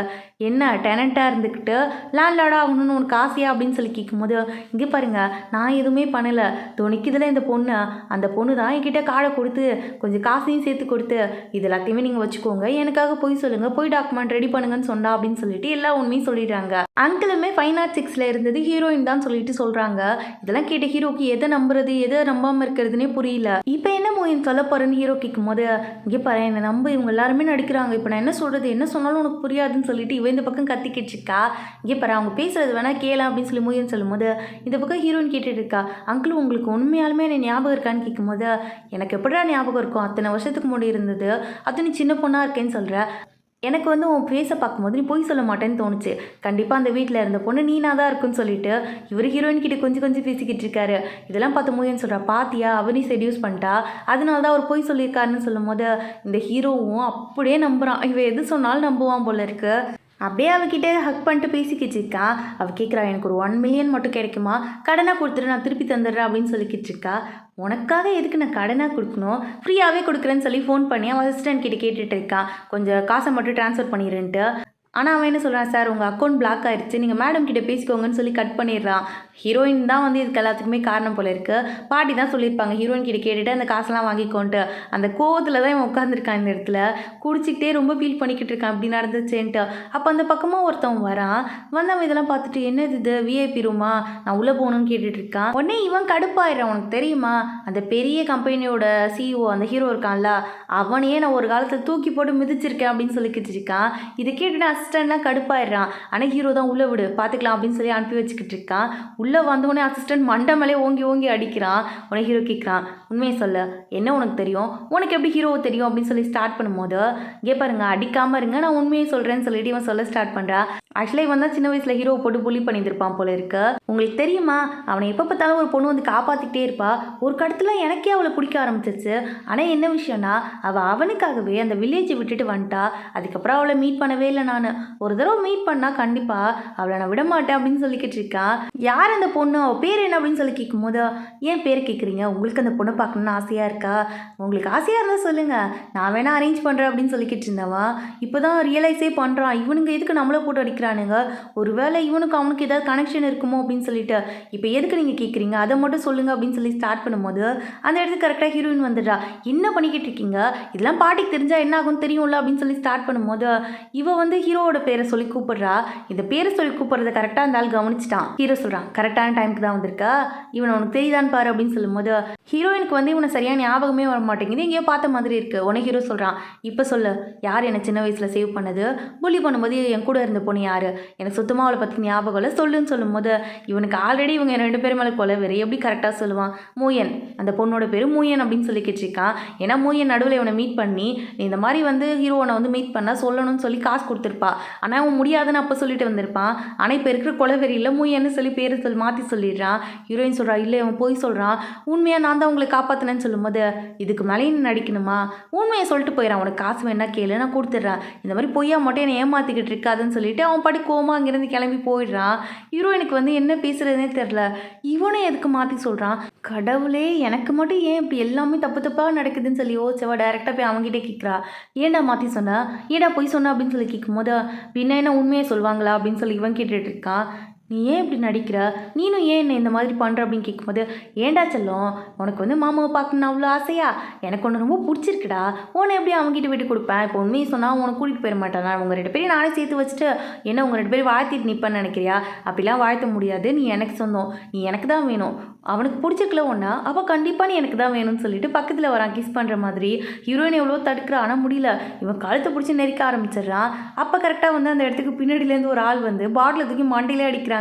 என்ன டெனண்ட்டாக இருந்துக்கிட்டு லேண்ட்லார்டாக ஆகணும்னு உனக்கு ஆசையா அப்படின்னு சொல்லி கேட்கும்போது, இங்கே பாருங்க நான் எதுவுமே பண்ணலை, துணிக்குதில் இந்த பொண்ணு, அந்த பொண்ணு தான் என்கிட்ட காடை கொடுத்து கொஞ்சம் காசையும் சேர்த்து கொடுத்து இது எல்லாத்தையுமே நீங்கள் வச்சுக்கோங்க, எனக்காக போய் சொல்லுங்கள், போய் டாக்குமெண்ட் ரெடி பண்ணுங்கன்னு சொன்னா அப்படின்னு சொல்லிட்டு எல்லா உண்மையும் சொல்லிடுறாங்க. அங்கிளுமே 506 இருந்தது ஹீரோயின் தான் சொல்லிட்டு சொல்கிறாங்க. இதெல்லாம் கேட்ட ஹீரோக்கு எதை நம்புறது எதை நம்பாமல் இருக்கிறதுனே புரியல. இப்போ என்ன மூயின் சொல்ல போகிறேன்னு ஹீரோ கேட்கும் போது, இங்கே பாரு என்னை நம்ப, இவங்க எல்லாருமே நடிக்கிறாங்க, இப்போ நான் என்ன சொல்கிறது என்ன சொன்னாலும் உனக்கு புரியாதுன்னு சொல்லிட்டு இவன் இந்த பக்கம் கத்திக்கிட்டு இருக்கா. இங்கே பாரு அவங்க பேசுறது வேணா கேளா அப்படின்னு சொல்லி மூயின் சொல்லும்போது இந்த பக்கம் ஹீரோயின் கேட்டுட்டு இருக்கா, அங்கிள் உங்களுக்கு உண்மையாலுமே என்ன ஞாபகம் இருக்கான்னு கேட்கும்போது, எனக்கு எப்படிடா ஞாபகம் இருக்கும், அத்தனை வருஷத்துக்கு முன்னாடி இருந்தது, அது நீ சின்ன பொண்ணாக இருக்கேன்னு சொல்கிற, எனக்கு வந்து உன் ஃபேஸை பார்க்கும்போது நீ பொய் சொல்ல மாட்டேன்னு தோணுச்சு, கண்டிப்பாக அந்த வீட்டில் இருந்த பொண்ணு நீனா தான் இருக்குன்னு சொல்லிட்டு இவர் ஹீரோயின் கிட்ட கொஞ்சம் பேசிக்கிட்டு இருக்காரு. இதெல்லாம் பார்த்து மூயன்னு சொல்கிறா, பாத்தியா அவனி செடியூஸ் பண்ணிட்டா, அதனால தான் அவர் பொய் சொல்லியிருக்காருன்னு சொல்லும் போது இந்த ஹீரோவும் அப்படியே நம்புகிறான். இவன் எது சொன்னாலும் நம்புவான் போல இருக்கு. அப்படியே அவகிட்ட ஹக் பண்ணிட்டு பேசிக்கிட்டு இருக்கான். அவள் கேட்குறா, எனக்கு ஒரு 1 மில்லியன் மட்டும் கிடைக்குமா, கடனாக கொடுத்துட்டு நான் திருப்பி தந்துடுறேன் அப்படின்னு சொல்லிக்கிட்டு இருக்கா. உனக்காக எதுக்கு நான் கடனாக கொடுக்கணும், ஃப்ரீயாகவே கொடுக்குறேன்னு சொல்லி ஃபோன் பண்ணி அவன் அசிஸ்டன்ட் கிட்ட கேட்டுட்டு இருக்கான், கொஞ்சம் காசை மட்டும் ட்ரான்ஸ்ஃபர் பண்ணிடுன்ட்டு. ஆனால் அவன் என்ன சொல்கிறான், சார் உங்கள் அக்கௌண்ட் பிளாக் ஆயிடுச்சு, நீங்கள் மேடம் கிட்ட பேசிக்கோங்கன்னு சொல்லி கட் பண்ணிடுறான். ஹீரோயின் தான் வந்து இதுக்கு எல்லாத்துக்குமே காரணம் போல இருக்கு. பாட்டி தான் சொல்லியிருப்பாங்க ஹீரோயின் கிட்ட கேட்டுட்டு அந்த காசெல்லாம் வாங்கிக்கோன்ட்டு. அந்த கோவத்தில் தான் இவன் உட்காந்துருக்கான் இந்த இடத்துல. குடிச்சிக்கிட்டே ரொம்ப ஃபீல் பண்ணிக்கிட்டு இருக்கான் இப்படி நடந்துச்சேன்ட்டு. அப்போ அந்த பக்கமாக ஒருத்தவன் வரான். வந்தவன் இதெல்லாம் பார்த்துட்டு என்னது இது விஐபி ரூமா, நான் உள்ளே போகணும்னு கேட்டுட்டு இருக்கான். உடனே இவன் கடுப்பாயிடுறான். உனக்கு தெரியுமா அந்த பெரிய கம்பெனியோட சிஇஓ அந்த ஹீரோ இருக்கான்ல, அவனையே நான் ஒரு காலத்தில் தூக்கி போட்டு மிதிச்சிருக்கேன் அப்படின்னு சொல்லிக்கிட்டு இருக்கான். இதை கேட்டுட்டு அசிஸ்டன்ட்லாம் கடுப்பாயிடுறான். ஆனால் ஹீரோ தான் உள்ளே விடு பார்த்துக்கலாம் அப்படின்னு சொல்லி அனுப்பி வச்சுக்கிட்டு இருக்கான். உள்ளே வந்தவொடனே அசிஸ்டன்ட் மண்டை மேலே ஓங்கி ஓங்கி அடிக்கிறான். உடனே ஹீரோ கேட்குறான், உண்மையை சொல்ல என்ன உனக்கு தெரியும், உனக்கு எப்படி ஹீரோவை தெரியும் அப்படின்னு சொல்லி ஸ்டார்ட் பண்ணும்போது, இங்கே பாருங்க அடிக்காமல் இருங்க நான் உண்மையை சொல்கிறேன்னு சொல்லிட்டு இவன் சொல்ல ஸ்டார்ட் பண்ணுறான். ஆக்சுவலாக இவன் தான் சின்ன வயசில் ஹீரோவை போட்டு புள்ளி பண்ணியிருப்பான் போல இருக்கு. உங்களுக்கு தெரியுமா அவனை எப்போ பார்த்தாலும் ஒரு பொண்ணு வந்து காப்பாற்றிக்கிட்டே இருப்பா. ஒரு கடத்தில் எனக்கே அவளை பிடிக்க ஆரம்பிச்சிச்சு. ஆனால் என்ன விஷயம்னா அவனுக்காகவே அந்த வில்லேஜை விட்டுட்டு வந்துட்டா. அதுக்கப்புறம் அவளை மீட் பண்ணவே இல்லை. நான் ஒரு தடவை மீட் பண்ணால் கண்டிப்பாக அவளை நான் விட மாட்டேன் அப்படின்னு சொல்லிக்கிட்டு இருக்கான். யார் அந்த பொண்ணு, அவள் பேர் என்ன அப்படின்னு சொல்லி கேட்கும்போது, ஏன் பேர் கேட்குறீங்க, உங்களுக்கு அந்த பொண்ணை பார்க்கணுன்னு ஆசையாக இருக்கா, உங்களுக்கு ஆசையாக இருந்தால் சொல்லுங்கள் நான் வேணால் அரேஞ்ச் பண்ணுறேன் அப்படின்னு சொல்லிக்கிட்டு இருந்தவன் இப்போ தான் ரியலைஸே பண்ணுறான். இவனுங்க எதுக்கு நம்மளை போட்டு அடிக்கிறானுங்க, ஒருவேளை இவனுக்கு அவனுக்கு ஏதாவது கனெக்ஷன் இருக்குமோ அப்படின்னு சொல்லிட்டு, இப்போ எதுக்கு நீங்கள் கேட்குறீங்க அதை மட்டும் சொல்லுங்கள் அப்படின்னு சொல்லி ஸ்டார்ட் பண்ணும்போது அந்த இடத்துக்கு கரெக்டாக ஹீரோயின் வந்துடுறா. என்ன பண்ணிக்கிட்டு இருக்கீங்க, இதெல்லாம் பாட்டிக்கு தெரிஞ்சால் என்ன ஆகும்னு தெரியும்ல அப்படின்னு சொல்லி ஸ்டார்ட் பண்ணும்போது இவ வந்து ஹீரோவோட பேரை சொல்லி கூப்பிடுறா. இந்த பேரை சொல்லி கூப்பிட்றத கரெக்டாக அந்த ஆள் கவனிச்சிட்டான். ஹீரோ சொல்கிறான், கரெக்டான டைமுக்கு தான் வந்திருக்கா, இவனை உனக்கு தெரியுதான்னு பாரு அப்படின்னு சொல்லும்போது ஹீரோயினுக்கு வந்து இவனை சரியான ஞாபகமே வர மாட்டேங்குது, எங்கேயோ பார்த்த மாதிரி இருக்குது. உனக்கு ஹீரோ சொல்கிறான், இப்போ சொல்லு யார் என்னை சின்ன வயசில் சேவ் பண்ணது, புள்ளி பண்ணும்போது என் கூட இருந்த பொண்ணு யார், எனக்கு சுத்தமாக அவளை பற்றி ஞாபகம் இல்லை சொல்லுன்னு சொல்லும்போது இவனுக்கு ஆல்ரெடி இவங்க 2 பேர் மேலே கொலை வேறு எப்படி கரெக்டாக சொல்லுவான். மூயன், அந்த பொண்ணோட பேர் மூயன் அப்படின்னு சொல்லிக்கிட்டு இருக்கான். ஏன்னா மூயன் நடுவில் இவனை மீட் பண்ணி நீ இந்த மாதிரி வந்து ஹீரோனை வந்து மீட் பண்ணால் சொல்லணும்னு சொல்லி காசு கொடுத்துருப்பா. ஆனால் அவன் முடியாதுன்னு அப்போ சொல்லிட்டு வந்திருப்பான். ஆனால் இப்போ இருக்கிற கொலைவெறி இல்லை மூயன்னு சொல்லி பேர் மாற்றி சொல்லிடுறான். ஹீரோயின் சொல்கிறா, இல்லை அவன் போய் சொல்கிறான், உண்மையாக நான் தான் உங்களை காப்பாற்றினேன்னு சொல்லும்போது இதுக்கு மேலே நீ நடிக்கணுமா, உண்மையை சொல்லிட்டு போயிடறான், உனக்கு காசு வேணா கேளு நான் கொடுத்துட்றேன், இந்த மாதிரி பொய்யா மட்டும் என்னை ஏமாற்றிக்கிட்டு இருக்காதுன்னு சொல்லிட்டு அவன் பாட்டி கோமா அங்கேருந்து கிளம்பி போயிடுறான். ஹீரோயினுக்கு வந்து என்ன பேசுகிறதுனே தெரில. இவனை எதுக்கு மாற்றி சொல்கிறான், கடவுளே எனக்கு மட்டும் ஏன் இப்படி எல்லாமே தப்பு தப்பாக நடக்குதுன்னு சொல்லி யோசிச்சவா டேரெக்டாக போய் அவங்ககிட்ட கேட்குறா, ஏன்டா மாற்றி சொன்ன, ஏன்டா பொய் சொன்ன அப்படின்னு சொல்லி கேட்கும்போது பின்ன என்ன உண்மையை சொல்லுவாங்களா அப்படின்னு சொல்லி இவன் கேட்டுட்டு இருக்கான். நீ ஏன் இப்படி நடிக்கிற, நீனும் ஏன் என்ன இந்த மாதிரி பண்ணுற அப்படின்னு கேட்கும்போது, ஏண்டா செல்லம் உனக்கு வந்து மாமாவை பார்க்கணுன்னு அவ்வளோ ஆசையா, எனக்கு ஒன்று ரொம்ப பிடிச்சிருக்குடா, உன்னை எப்படி அவங்ககிட்ட விட்டு கொடுப்பேன், இப்போ உண்மையை சொன்னால் உனக்கு கூட்டிகிட்டு போயிட மாட்டானா, உங்கள் 2 பேரையும் நானே சேர்த்து வச்சுட்டு என்ன உங்கள் 2 பேரும் வாழ்த்திட்டு நிற்பேன்னு நினைக்கிறியா, அப்படிலாம் வாழ்த்த முடியாது, நீ எனக்கு சொந்தம், நீ எனக்கு தான் வேணும், அவனுக்கு பிடிச்சிருக்கல ஒன்றா அப்போ கண்டிப்பாக நீ எனக்கு தான் வேணும்னு சொல்லிட்டு பக்கத்தில் வரான் கிஸ் பண்ணுற மாதிரி. ஹீரோயின் எவ்வளோ தடுக்கிறா ஆனால் முடியல, இவன் கழுத்தை பிடிச்சி நெரிக்க ஆரம்பிச்சிடுறான். அப்போ கரெக்டாக வந்து அந்த இடத்துக்கு பின்னாடியிலேருந்து ஒரு ஆள் வந்து பாட்டில் தூக்கி மண்டிலே அடிக்கிறாங்க.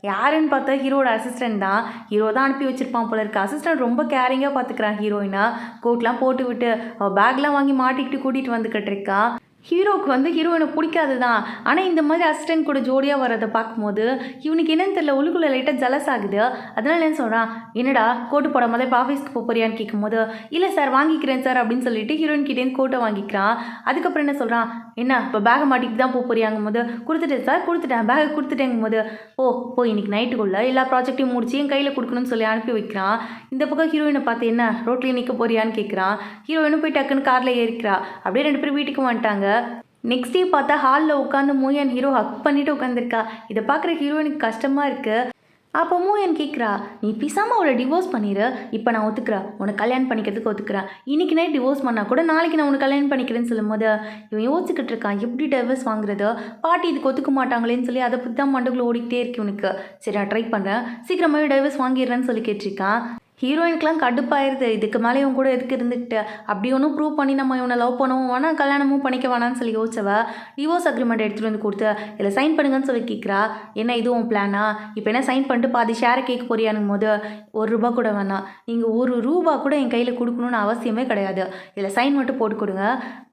யாருன்னு பார்த்தா ஹீரோட அசிஸ்டன்ட் தான். ஹீரோ தான் அனுப்பி வச்சிருப்பான் போல இருக்கு. அசிஸ்டன்ட் ரொம்ப கேரிங்காக பார்த்துக்கிறான் ஹீரோயினா. கோட்லாம் போட்டு விட்டு அவள் பேக்லாம் வாங்கி மாட்டிக்கிட்டு கூட்டிகிட்டு வந்துக்கிட்டு இருக்கா. ஹீரோவுக்கு வந்து ஹீரோயினை பிடிக்காது தான். ஆனால் இந்த மாதிரி அசிஸ்டன்ட் கூட ஜோடியாக வரதை பார்க்கும்போது இவனுக்கு என்னன்னு தெரியல, உள்ளுக்குள்ளே லைட்டாக ஜலஸ் ஆகுது. அதனால என்ன சொல்கிறான், என்னடா கோட்டு போடாமல் இப்போ ஆஃபீஸ்க்கு போறியான்னு கேட்கும்போது இல்லை சார் வாங்கிக்கிறேன் சார் அப்படின்னு சொல்லிட்டு ஹீரோயின் கிட்டேருந்து கோட்டை வாங்கிக்கிறான். அதுக்கப்புறம் என்ன சொல்கிறான், என்ன இப்போ பேகை மாட்டிட்டு தான் போறியாங்கும் போது கொடுத்துட்டேன் சார் கொடுத்துட்டேன் பேகை கொடுத்துட்டேங்கும் போது ஓ இன்னைக்கு நைட்டுக்குள்ளே எல்லா ப்ராஜெக்டையும் முடிச்சு என் கையில் கொடுக்கணும்னு சொல்லி அனுப்பி வைக்கிறான். இந்த பக்கம் ஹீரோயினை பார்த்து என்ன ரோட்லேயே நிற்க போறியான்னு கேட்குறான். ஹீரோயினும் போய் டக்குன்னு காரில் ஏறிக்கிறா. அப்படியே 2 பேரும் வீட்டுக்கு வந்துட்டாங்க. நெக்ஸ்ட் டே பார்த்தா ஹாலில் உட்காந்து மூயன் ஹீரோ ஹக் பண்ணிட்டு உட்காந்துருக்கா. இதை பார்க்குற ஹீரோயினுக்கு கஷ்டமாக இருக்குது. அப்போ மூயன் கேட்குறா, நீ பிசாமல் அவளை டிவோர்ஸ் பண்ணிடு, இப்போ நான் ஒத்துக்கிறேன், உனக்கு கல்யாணம் பண்ணிக்கிறதுக்கு ஒத்துக்கிறேன், இன்றைக்கி நைட் டிவோர்ஸ் பண்ணால் கூட நாளைக்கு நான் உனக்கு கல்யாணம் பண்ணிக்கிறேன்னு சொல்லும்போது இவன் யோசிச்சுக்கிட்டு இருக்கான் எப்படி டிவோர்ஸ் வாங்குறது, பாட்டி இதுக்கு ஒத்துக்க மாட்டாங்களேன்னு சொல்லி அதை பற்றி தான் மண்டக்குள்ளே ஓடிக்கிட்டே இருக்கு இவனுக்கு. சரி நான் ட்ரை பண்ணுறேன், சீக்கிரமாகவே டிவோர்ஸ் வாங்கிடுறேன்னு சொல்லி கேட்டிருக்கான். ஹீரோயினுக்கெலாம் கடுப்பாயிருது, இதுக்கு மேலே இவன் கூட எதுக்கு இருந்துக்கிட்டு அப்படி ஒன்றும் ப்ரூவ் பண்ணி நம்ம இவனை லவ் பண்ணவும் வேணாம் கல்யாணமும் பண்ணிக்க வேணான்னு சொல்லி யோசிச்சவ டிவோர்ஸ் அக்ரிமெண்ட் எடுத்துகிட்டு வந்து கொடுத்து இதில் சைன் பண்ணுங்கன்னு சொல்லி கேட்குறா. என்ன இதுவும் பிளானா, இப்போ என்ன சைன் பண்ணிட்டு பாதி ஷேரை கேட்க போறியானும் போது ₹1 கூட வேணாம், நீங்கள் ₹1 கூட என் கையில் கொடுக்கணுன்னு அவசியமே கிடையாது, இதில் சைன் மட்டும் போட்டு கொடுங்க,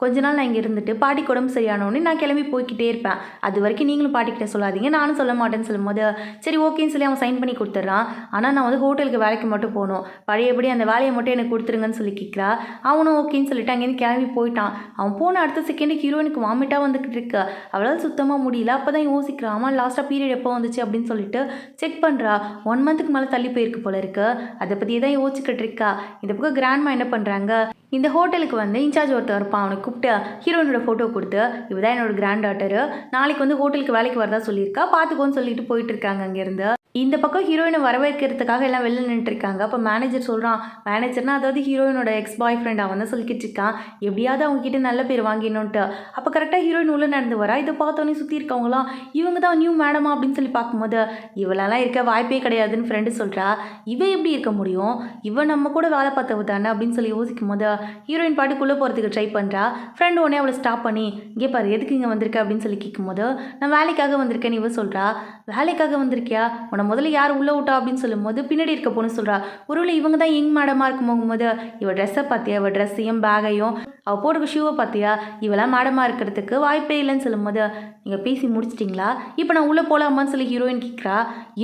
கொஞ்ச நாள் நான் இங்கே இருந்துட்டு பாட்டிக்கு உடம்பு சரியானோடனே நான் கிளம்பி போய்கிட்டே இருப்பேன், அது வரைக்கும் நீங்களும் பாட்டிக்கிட்ட சொல்லாதீங்க நானும் சொல்ல மாட்டேன்னு சொல்லும்போது சரி ஓகேன்னு சொல்லி அவன் சைன் பண்ணி கொடுத்துட்றான். ஆனால் நான் வந்து ஹோட்டலுக்கு வேலைக்கு மட்டும் போகணும், பழையபடி அந்த வேலையை மட்டும் எனக்கு கொடுத்துருங்கன்னு சொல்லி கேட்குறா. அவனும் ஓகேன்னு சொல்லிட்டு அங்கேருந்து கிளம்பி போயிட்டான். அவன் போன அடுத்த செகண்டு ஹீரோயினுக்கு வாமிட்டாக வந்துக்கிட்டு இருக்கு. அவளால் சுத்தமாக முடியல. அப்போ தான் யோசிக்கிறான், அவன் லாஸ்ட்டாக பீரியட் எப்போ வந்துச்சு அப்படின்னு சொல்லிட்டு செக் பண்ணுறா. 1 மந்த்துக்கு மேலே தள்ளி போயிருக்கு போல இருக்கு. அதை பற்றி தான் யோசிச்சுக்கிட்டு இருக்கா. இந்த பக்கம் கிராண்ட்மா என்ன பண்ணுறாங்க, இந்த ஹோட்டலுக்கு வந்து இன்சார்ஜ் ஒருத்தர் இருப்பான். அவனை கூப்பிட்டு ஹீரோயினோட ஃபோட்டோ கொடுத்து, இவ தான் என்னோட கிராண்ட் டாட்டரு, நாளைக்கு வந்து ஹோட்டலுக்கு வேலைக்கு வரதா சொல்லியிருக்கா, பார்த்துக்கோன்னு சொல்லிட்டு போயிட்டு இருக்காங்க அங்கேருந்து. இந்த பக்கம் ஹீரோயினை வரவேற்கிறதுக்காக எல்லாம் வெளில நின்றுருக்காங்க. அப்போ மேனேஜர் சொல்கிறான், மேனேஜர்னா அதாவது ஹீரோயினோட எக்ஸ் பாய் ஃப்ரெண்ட், அவன் தான் சொல்லிக்கிட்டு இருக்கான், எப்படியாவது அவங்க கிட்ட நல்ல பேர் வாங்கிடணுன்ட்டு. அப்போ கரெக்டாக ஹீரோயின் உள்ளே நடந்து வரா. இதை பார்த்தோன்னே சுற்றி இருக்கவங்களாம் இவங்க தான் நியூ மேடமா அப்படின்னு சொல்லி பார்க்கும்போது, இவளெல்லாம் இருக்க வாய்ப்பே கிடையாதுன்னு ஃப்ரெண்டு சொல்கிறா. இவன் எப்படி இருக்க முடியும், இவன் நம்ம கூட வேலை பார்த்தவ தானே அப்படின்னு சொல்லி யோசிக்கும் போது ஹீரோயின் பாட்டுக்குள்ளே போகிறதுக்கு ட்ரை பண்ணுறா. ஃப்ரெண்டு உடனே அவளை ஸ்டாப் பண்ணி, இங்கே பாரு எதுக்கு இங்கே வந்திருக்க அப்படின்னு சொல்லி கேட்கும்போது, நான் வேலைக்காக வந்திருக்கேன்னு இவ சொல்கிறா. வேலைக்காக வந்திருக்கியா, உன்னை முதல்ல யார் உள்ளே விட்டா அப்படின்னு சொல்லும்போது பின்னாடி இருக்க பொண்ணு சொல்கிறா, ஒருவேளை இவங்க தான் யங் மேடமாக இருக்கும் போகும்போது, இவள் ட்ரெஸ்ஸை பார்த்தியா, இவள் ட்ரெஸ்ஸையும் பேகையும் அவள் போட்டுக்க ஷூவை பார்த்தியா, இவெல்லாம் மேடமாக இருக்கிறதுக்கு வாய்ப்பே இல்லைன்னு சொல்லும்போது, நீங்கள் பேசி முடிச்சிட்டிங்களா, இப்போ நான் உள்ளே போகலாமான்னு சொல்லி ஹீரோயின் கேட்குறா.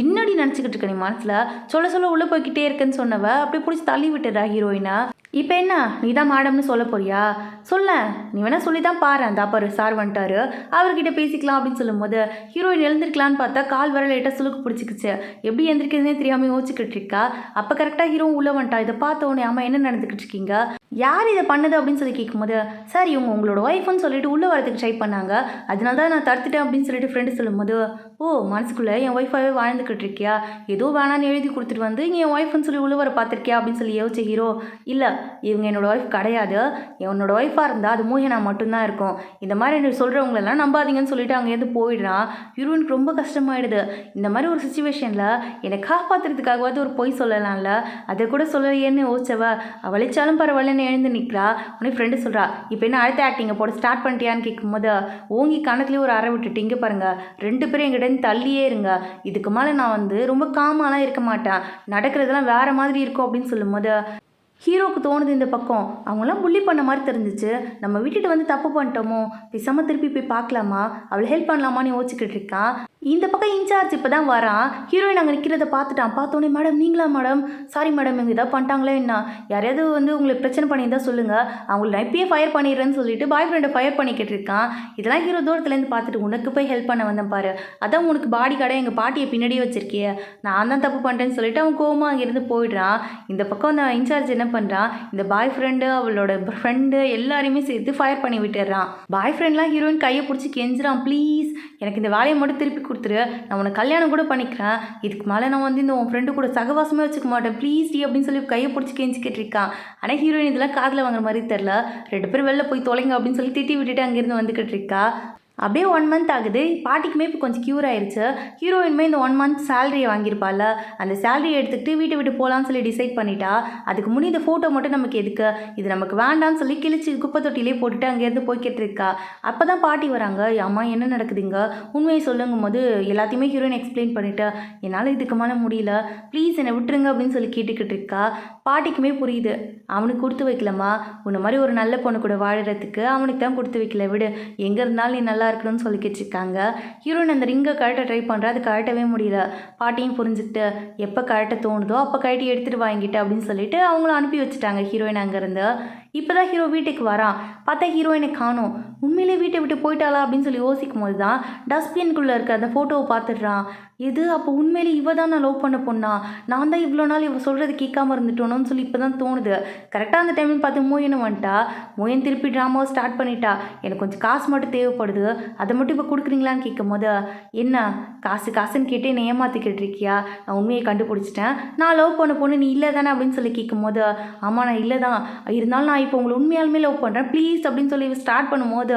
என்னடி நினச்சிக்கிட்டு இருக்க நீ மனசில், சொல்ல சொல்ல உள்ளே போய்கிட்டே இருக்கேன்னு சொன்னவ அப்படியே பிடிச்சி தள்ளி விட்டுறா ஹீரோயினை. இப்போ என்ன நீ தான் மேடம்னு சொல்ல போறியா, சொல்ல நீ வேணா சொல்லி தான் பாரு, அந்த அப்பாரு சார் வந்துட்டாரு, அவர்கிட்ட பேசிக்கலாம் அப்படின்னு சொல்லும்போது ஹீரோயின் எழுந்திருக்கலான்னு பார்த்தா கால் வர லேட்டாக சுளுக்கு பிடிச்சிக்கிச்சு. எப்படி எழுந்திருக்கிறதுனே தெரியாமல் யோசிச்சுக்கிட்டு இருக்கா. அப்போ கரெக்டாக ஹீரோ உள்ளே வந்துட்டா. இதை பார்த்த உடனே ஆமாம் என்ன நடந்துக்கிட்டு இருக்கீங்க, யார் இதை பண்ணது அப்படின்னு சொல்லி கேட்கும்போது, சார் இவங்க உங்களோட ஒய்ஃப்னு சொல்லிட்டு உள்ளே வரதுக்கு ட்ரை பண்ணாங்க, அதனால தான் நான் தடுத்துட்டேன் அப்படின்னு சொல்லிட்டு ஃப்ரெண்டு சொல்லும்போது, ஓ மனசுக்குள்ளே என் ஒய்ஃபாகவே வாழ்ந்துக்கிட்டு இருக்கியா, ஏதோ வேணான்னு எழுதி கொடுத்துட்டு வந்து இங்கே என் ஒய்ஃப்னு சொல்லி உள்ளே வர பார்த்துருக்கியா அப்படின்னு சொல்லி யோசிச்ச ஹீரோ, இல்லை இவங்க என்னோடய ஒய்ஃப் கிடையாது, என்னோட ஒய்ஃபாக இருந்தால் அது மோகினா மட்டும்தான் இருக்கும், இந்த மாதிரி எனக்கு சொல்கிறவங்களெல்லாம் நம்பாதீங்கன்னு சொல்லிட்டு அங்கேருந்து போயிடுறான். ஹீரோயினுக்கு ரொம்ப கஷ்டமாயிடுது. இந்த மாதிரி ஒரு சுச்சுவேஷனில் என்னை காப்பாற்றுறதுக்காகவாது ஒரு பொய் சொல்லலாம்ல, அதை கூட சொல்லலையேன்னு யோசிச்சவ அவளிச்சாலும் பரவாயில்லன்னு எழுந்து நிற்கிறா. உடனே ஃப்ரெண்டு சொல்கிறா, இப்போ என்ன அடுத்த ஆக்டிங்கை போட ஸ்டார்ட் பண்ணிட்டியான்னு கேட்கும்போது, ஓங்கி கணத்துலேயே ஒரு அறை விட்டுட்டு, இங்கே பாருங்கள் 2 பேரும் எங்கிட்ட தள்ளியே இருங்க, இதுக்கு மேலே நான் வந்து ரொம்ப காமாலாம் இருக்க மாட்டேன், நடக்கிறதெல்லாம் வேறு மாதிரி இருக்கும் அப்படின்னு சொல்லும்போது ஹீரோவுக்கு தோணுது இந்த பக்கம் அவங்களாம் புள்ளி பண்ண மாதிரி தெரிஞ்சிச்சு, நம்ம விட்டுட்டு வந்து தப்பு பண்ணிட்டோமோ, பேசாமல் திருப்பி போய் பார்க்கலாமா, அவளை ஹெல்ப் பண்ணலாமான்னு யோசிச்சுக்கிட்டு இருக்கான். இந்த பக்கம் இன்சார்ஜ் இப்போ தான் வரான். ஹீரோயின் அங்கே நிற்கிறத பார்த்துட்டான். பார்த்தோன்னே, மேடம் நீங்களா மேடம், சாரி மேடம் இங்கே ஏதாவது பண்ணிட்டாங்களே என்ன, யாரையாவது வந்து உங்களுக்கு பிரச்சனை பண்ணியிருந்தா சொல்லுங்கள், அவங்கள நான் இப்பயே ஃபயர் பண்ணிடுறேன்னு சொல்லிட்டு பாய் ஃப்ரெண்டை ஃபயர் பண்ணிக்கிட்டு இருக்கான். இதெல்லாம் ஹீரோ தூரத்துலேருந்து பார்த்துட்டு, உனக்கு போய் ஹெல்ப் பண்ண வந்தேன் பாரு, அதான் உனக்கு பாடி கடை எங்கள் பாட்டியை பின்னாடியே வச்சிருக்கிய, நான் தான் தப்பு பண்ணிட்டேன்னு சொல்லிட்டு அவன் கோவமாக அங்கேருந்து போயிடுறான். இந்த பக்கம் அந்த இன்சார்ஜ் என்ன பண்ணுறான், இந்த பாய் ஃப்ரெண்டு அவளோட ஃப்ரெண்டு எல்லாரையுமே சேர்த்து ஃபயர் பண்ணி விட்டுறான். பாய் ஃப்ரெண்ட்லாம் ஹீரோயின் கையை பிடிச்சி கெஞ்சுறான், ப்ளீஸ் எனக்கு இந்த வேலையை மட்டும் திருப்பி கொடுத்துரு, நான் உனக்கு கல்யாணம் கூட பண்ணிக்கிறேன், இதுக்கு மேலே நான் வந்து இந்த உன் ஃப்ரெண்டு கூட சகவாசமே வச்சுக்க மாட்டேன் ப்ளீஸ் டி அப்படின்னு சொல்லி கையை பிடிச்சி கெஞ்சிக்கிட்டு இருக்கான். ஆனால் ஹீரோயின் இதெல்லாம் காதில் வாங்குற மாதிரி தெரில. 2 பேரும் வெளில போய் தொலைங்க அப்படின்னு சொல்லி திட்டி விட்டுட்டு அங்கேருந்து வந்துக்கிட்டு இருக்கா. அப்படியே 1 மந்த் ஆகுது. பாட்டிக்குமே இப்போ கொஞ்சம் க்யூர் ஆயிடுச்சு. ஹீரோயினுமே இந்த 1 மந்த் சேலரியை வாங்கியிருப்பாள், அந்த சேலரியை எடுத்துக்கிட்டு வீட்டை விட்டு போகலான்னு சொல்லி டிசைட் பண்ணிட்டா. அதுக்கு முன்னே இந்த ஃபோட்டோ மட்டும் நமக்கு எதுக்கு, இது நமக்கு வேண்டான்னு சொல்லி கிழிச்சு குப்பை தொட்டிலே போட்டுட்டு அங்கேருந்து போய்கிட்டு இருக்கா. அப்போ தான் பாட்டி வராங்க. அம்மா என்ன நடக்குதுங்க, உண்மையை சொல்லுங்கும் போது எல்லாத்தையுமே ஹீரோயின் எக்ஸ்பிளைன் பண்ணிவிட்டு, என்னால் இதுக்கு மேலே முடியல ப்ளீஸ் என்னை விட்டுருங்க அப்படின்னு சொல்லி கேட்டுக்கிட்டு இருக்கா. பாட்டிக்குமே புரியுது, அவனுக்கு கொடுத்து வைக்கலம்மா, உன்ன மாதிரி ஒரு நல்ல பொண்ணு கூட வாழறதுக்கு அவனுக்கு தான் கொடுத்து வைக்கல, விடு, எங்கே இருந்தாலும் நீ நல்லா இருக்கணும்னு சொல்லிக்கிட்டு இருக்காங்க. ஹீரோயின் அந்த ரிங்கை கழட்ட ட்ரை பண்ணுறா, அது கழட்டவே முடியல. பாட்டியும் புரிஞ்சுக்கிட்டு, எப்போ கழட்ட தோணுதோ அப்போ கழட்டி எடுத்துகிட்டு வாங்கிட்டு அப்படின்னு சொல்லிட்டு அவங்களும் அனுப்பி வச்சுட்டாங்க ஹீரோயின் அங்கேருந்து. இப்போ தான் ஹீரோ வீட்டுக்கு வரான். பார்த்தா ஹீரோயினை காணோம். உண்மையிலே வீட்டை விட்டு போயிட்டாளா அப்படின்னு சொல்லி யோசிக்கும் போது தான் டஸ்ட்பின்குள்ளே இருக்க அந்த ஃபோட்டோவை பார்த்துடுறான். இது அப்போ உண்மையிலே இவ தான் நான் லவ் பண்ண பொண்ணா, நான் தான் இவ்வளோ நாள் இவ சொல்கிறது கேட்காம இருந்துட்டோன்னு சொல்லி இப்போ தான் தோணுது. கரெக்டாக அந்த டைம்னு பார்த்து மோயனும் வந்துட்டா. மோயன் திருப்பி ட்ராமாவை ஸ்டார்ட் பண்ணிட்டா. எனக்கு கொஞ்சம் காசு மட்டும் தேவைப்படுது, அதை மட்டும் இப்போ கொடுக்குறீங்களான்னு கேட்கும் போது, என்ன காசு காசுன்னு கேட்டு என்னை ஏமாற்றிக்கிட்டு இருக்கியா, நான் உண்மையை கண்டுபிடிச்சிட்டேன், நான் லவ் பண்ண பொண்ணு நீ இல்லை தானே அப்படின்னு சொல்லி கேட்கும் போது, ஆமாம் நான் இல்லை தான், இருந்தாலும் நான் இப்போ உங்களை உண்மையாலுமே லவ் பண்ணுறேன் ப்ளீஸ் அப்படின்னு சொல்லி ஸ்டார்ட் பண்ணும்போது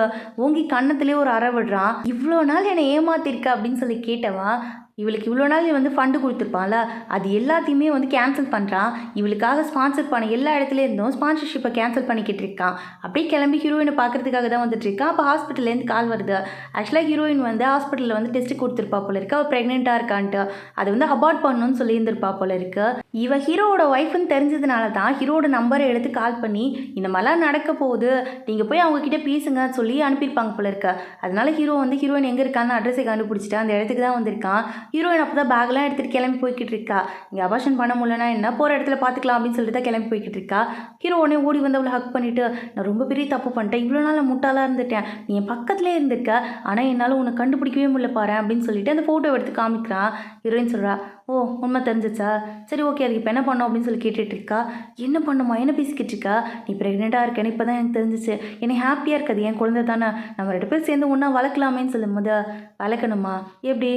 ஓங்கி கன்னத்திலே ஒரு அறை விடுறான். இவ்வளோ நாள் என்னை ஏமாத்திருக்க அப்படின்னு சொல்லி கேட்டவன், இவளுக்கு இவ்வளோ நாள் வந்து ஃபண்டு கொடுத்துருப்பான்ல, அது எல்லாத்தையுமே வந்து கேன்சல் பண்ணுறான். இவளுக்காக ஸ்பான்சர் பண்ண எல்லா இடத்துல இருந்தும் ஸ்பான்சர்ஷிப்பை கேன்சல் பண்ணிக்கிட்டு இருக்கான். அப்படியே கிளம்பி ஹீரோயினை பார்க்கறதுக்காக தான் வந்துட்டு இருக்கான். அப்போ ஹாஸ்பிட்டல்லேருந்து கால் வருது. ஆக்சுவலாக ஹீரோயின் வந்து ஹாஸ்பிட்டலில் வந்து டெஸ்ட் கொடுத்துருப்பா போல இருக்கு, அவள் ப்ரெக்னெண்ட்டாக இருக்கான்ட்டு. அதை வந்து அபார்ட் பண்ணணும்னு சொல்லியிருந்திருப்பா போல இருக்கு. இவன் ஹீரோவோட ஒய்ஃப்னு தெரிஞ்சதுனால தான் ஹீரோட நம்பரை எடுத்து கால் பண்ணி, இந்த மாதிரிலாம் நடக்க போகுது, நீங்கள் போய் அவங்கக்கிட்ட பேசுங்கன்னு சொல்லி அனுப்பியிருப்பாங்க போல இருக்கு. அதனால ஹீரோ வந்து ஹீரோயின் எங்கே இருக்கான்னு அட்ரஸை கண்டுபிடிச்சிட்டு அந்த இடத்துக்கு தான் வந்திருக்கான். ஹீரோயின் அப்போ தான் பேக்லாம் எடுத்துகிட்டு கிளம்பி போய்கிட்டு இருக்கா. இங்கே அபார்ஷன் பண்ண முடியலன்னா என்ன, போகிற இடத்துல பார்த்துக்கலாம் அப்படின்னு சொல்லிட்டு தான் கிளம்பி போய்கிட்டு இருக்கா. ஹீரோ உடனே ஓடி வந்து அவளை ஹக் பண்ணிவிட்டு, நான் ரொம்ப பெரிய தப்பு பண்ணிட்டேன், இவ்வளோ நாள் நான் முட்டாளாக இருந்துட்டேன், நீ என் பக்கத்துலேயே இருந்திருக்க, ஆனால் என்னால் உன்னை கண்டுபிடிக்கவே முடியல பாரு அப்படின்னு சொல்லிட்டு அந்த ஃபோட்டோ எடுத்து காமிக்கிறான். ஹீரோயின் சொல்கிறா, ஓ உண்மை தெரிஞ்சிச்சா, சரி ஓகே அதுக்கு இப்போ என்ன பண்ணோம் அப்படின்னு சொல்லி கேட்டுட்டு இருக்கா. என்ன பண்ணுமா, என்ன பேசிக்கிட்டு இருக்கா, நீ ப்ரெக்னெண்ட்டாக இருக்கேன்னு இப்போ தான் எனக்கு தெரிஞ்சிச்சு, என்னை ஹாப்பியாக இருக்காது, என் குழந்தை தானே, நம்ம 2 பேர் சேர்ந்து ஒன்றா வளர்க்கலாமேன்னு சொல்லும் போது, வளர்க்கணுமா எப்படி,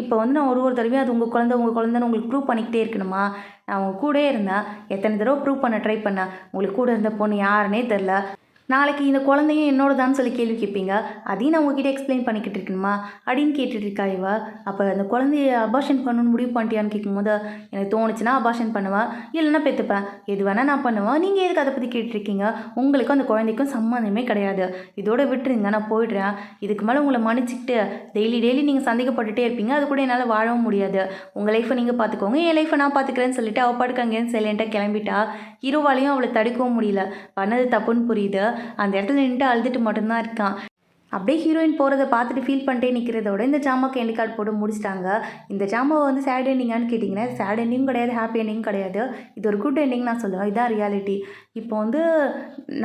இப்போ வந்து நான் ஒரு தடவையும் அது உங்கள் குழந்தைன்னு உங்களுக்கு ப்ரூவ் பண்ணிக்கிட்டே இருக்கணுமா, நான் அவங்க கூடயே இருந்தேன், எத்தனை தடவை ப்ரூவ் பண்ண ட்ரை பண்ணேன், உங்களுக்கு கூட இருந்த பொண்ணு யாருன்னே தெரில, நாளைக்கு இந்த குழந்தையும் என்னோட தான் சொல்லி கேள்வி கேட்பீங்க, அதையும் நான் உங்ககிட்ட எக்ஸ்பிளைன் பண்ணிக்கிட்டு இருக்கணுமா அப்படின்னு கேட்டுட்டு இருக்கா இவ. அப்போ அந்த குழந்தைய அபார்ஷன் பண்ணணும்னு முடிவு பண்ணிட்டியான்னு கேட்கும்போது, எனக்கு தோணுச்சுன்னா அபார்ஷன் பண்ணுவேன், இல்லைன்னா பெற்றுப்பேன், எது வேணால் நான் பண்ணுவேன், நீங்கள் எதுக்கு அதை பற்றி கேட்டுருக்கீங்க, உங்களுக்கும் அந்த குழந்தைக்கும் சம்மந்தமே கிடையாது, இதோட விட்டுருங்க, நான் போயிடுறேன், இதுக்கு மேலே உங்களை மன்னிச்சிக்கிட்டு டெய்லி நீங்கள் சந்தேகப்பட்டுட்டே இருப்பீங்க, அது கூட என்னால் வாழவும் முடியாது, உங்கள் லைஃப்பை நீங்கள் பார்த்துக்கோங்க, என் லைஃப்பை நான் பார்த்துக்கிறேன்னு சொல்லிட்டு அவள் பாட்டுக்கு அங்கேருந்து சைலண்ட்டாக கிளம்பிட்டா. ஹீரோவாலையும் அவளை தடுக்கவும் முடியல, பண்ணது தப்புன்னு புரியுது, அந்த இடத்துல நின்று அழுதுட்டு மட்டும்தான் இருக்கான். அப்படியே ஹீரோயின் போகிறத பார்த்துட்டு ஃபீல் பண்ணிட்டே நிற்கிறதோட இந்த ஜாமாக்கு எண்ட் கார்டு போட்டு முடிச்சிட்டாங்க. இந்த ஜாமாவை வந்து சேட் எண்டிங்கான்னு கேட்டிங்கன்னா சேட் எண்டிங் கிடையாது, ஹாப்பி எண்டிங் கிடையாது, இது ஒரு குட் எண்டிங் நான் சொல்லுவேன், இதுதான் ரியாலிட்டி. இப்போ வந்து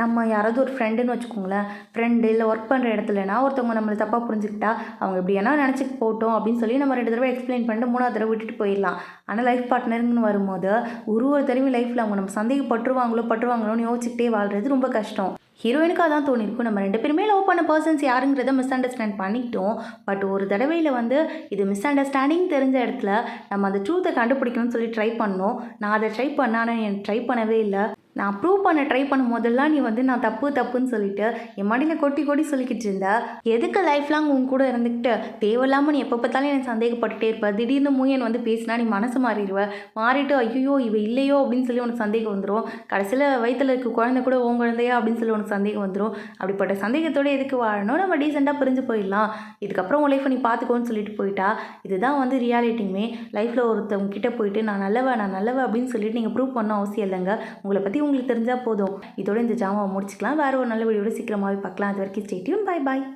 நம்ம யாராவது ஒரு ஃப்ரெண்டுன்னு வச்சுக்கோங்களேன், ஃப்ரெண்டு இல்லை ஒர்க் பண்ணுற இடத்துலனா ஒருத்தவங்க நம்மளை தப்பாக புரிஞ்சுக்கிட்டா அவங்க எப்படி ஏன்னா நினச்சிட்டு போட்டோம் அப்படின்னு சொல்லி நம்ம 2 தடவை எக்ஸ்பிளைன் பண்ணிட்டு 3வது தடவை விட்டுட்டு போயிடலாம். ஆனால் லைஃப் பார்ட்னருங்கன்னு வரும்போது ஒரு தடவை லைஃப்பில் அவங்க நம்ம பட்டுருவாங்களோன்னு யோசிச்சுக்கிட்டே வாழ்கிறது ரொம்ப கஷ்டம். ஹீரோயினுக்கு அதான் தோணிருக்கும், நம்ம 2 பேருமே லவ் பண்ண பர்சன்ஸ் யாருங்கிறத மிஸ் அண்டர்ஸ்டாண்ட் பண்ணிக்கிட்டோம், பட் ஒரு தடவையில் வந்து இது மிஸ் அண்டர்ஸ்டாண்டிங் தெரிஞ்ச இடத்துல நம்ம அந்த ட்ரூத்தை கண்டுபிடிக்கணும்னு சொல்லி ட்ரை பண்ணோம். நான் அதை ட்ரை பண்ணேன், ஆனால் எனக்கு ட்ரை பண்ணவே இல்லை. நான் ப்ரூவ் பண்ண ட்ரை பண்ணும் போதெல்லாம் நீ வந்து நான் தப்புன்னு சொல்லிட்டு என் மடியில் கொட்டி சொல்லிக்கிட்டு இருந்த, எதுக்கு லைஃப் லாங் உன் கூட இருந்துக்கிட்டு தேவையில்லாமல் நீ எப்போ பார்த்தாலும் எனக்கு சந்தேகப்பட்டுட்டே இருப்ப, திடீர்னு மூயன் வந்து பேசினா நீ மனசு மாறிட்டு ஐயோ இவ இல்லையோ அப்படின்னு சொல்லி உனக்கு சந்தேகம் வந்துடும், கடைசியில் வயிற்றில் இருக்க குழந்தை கூட உன் குழந்தையா அப்படின்னு சொல்லி உனக்கு சந்தேகம் வந்துடும். அப்படிப்பட்ட சந்தேகத்தோடு எதுக்கு வாழணும், நம்ம டீசெண்டாக பிரிஞ்சு போயிடலாம், இதுக்கப்புறம் உன் லைஃப்பை நீ பார்த்துக்கோன்னு சொல்லிட்டு போயிட்டா. இதுதான் வந்து ரியாலிட்டியுமே. லைஃப்பில் ஒருத்தவங்க கிட்டே போயிட்டு நான் நல்லவன் அப்படின்னு சொல்லிட்டு நீங்கள் ப்ரூவ் பண்ண அவசியம் இல்லைங்க, உங்களை பற்றி உங்களுக்கு தெரிஞ்சால் போதும். இதோட இந்த ஜாமாவை முடிச்சுக்கலாம், வேறு ஒரு நல்ல வீடியோட சீக்கிரமாகவே பார்க்கலாம். அது வரைக்கும் ஸ்டே டியூன், பை பாய்.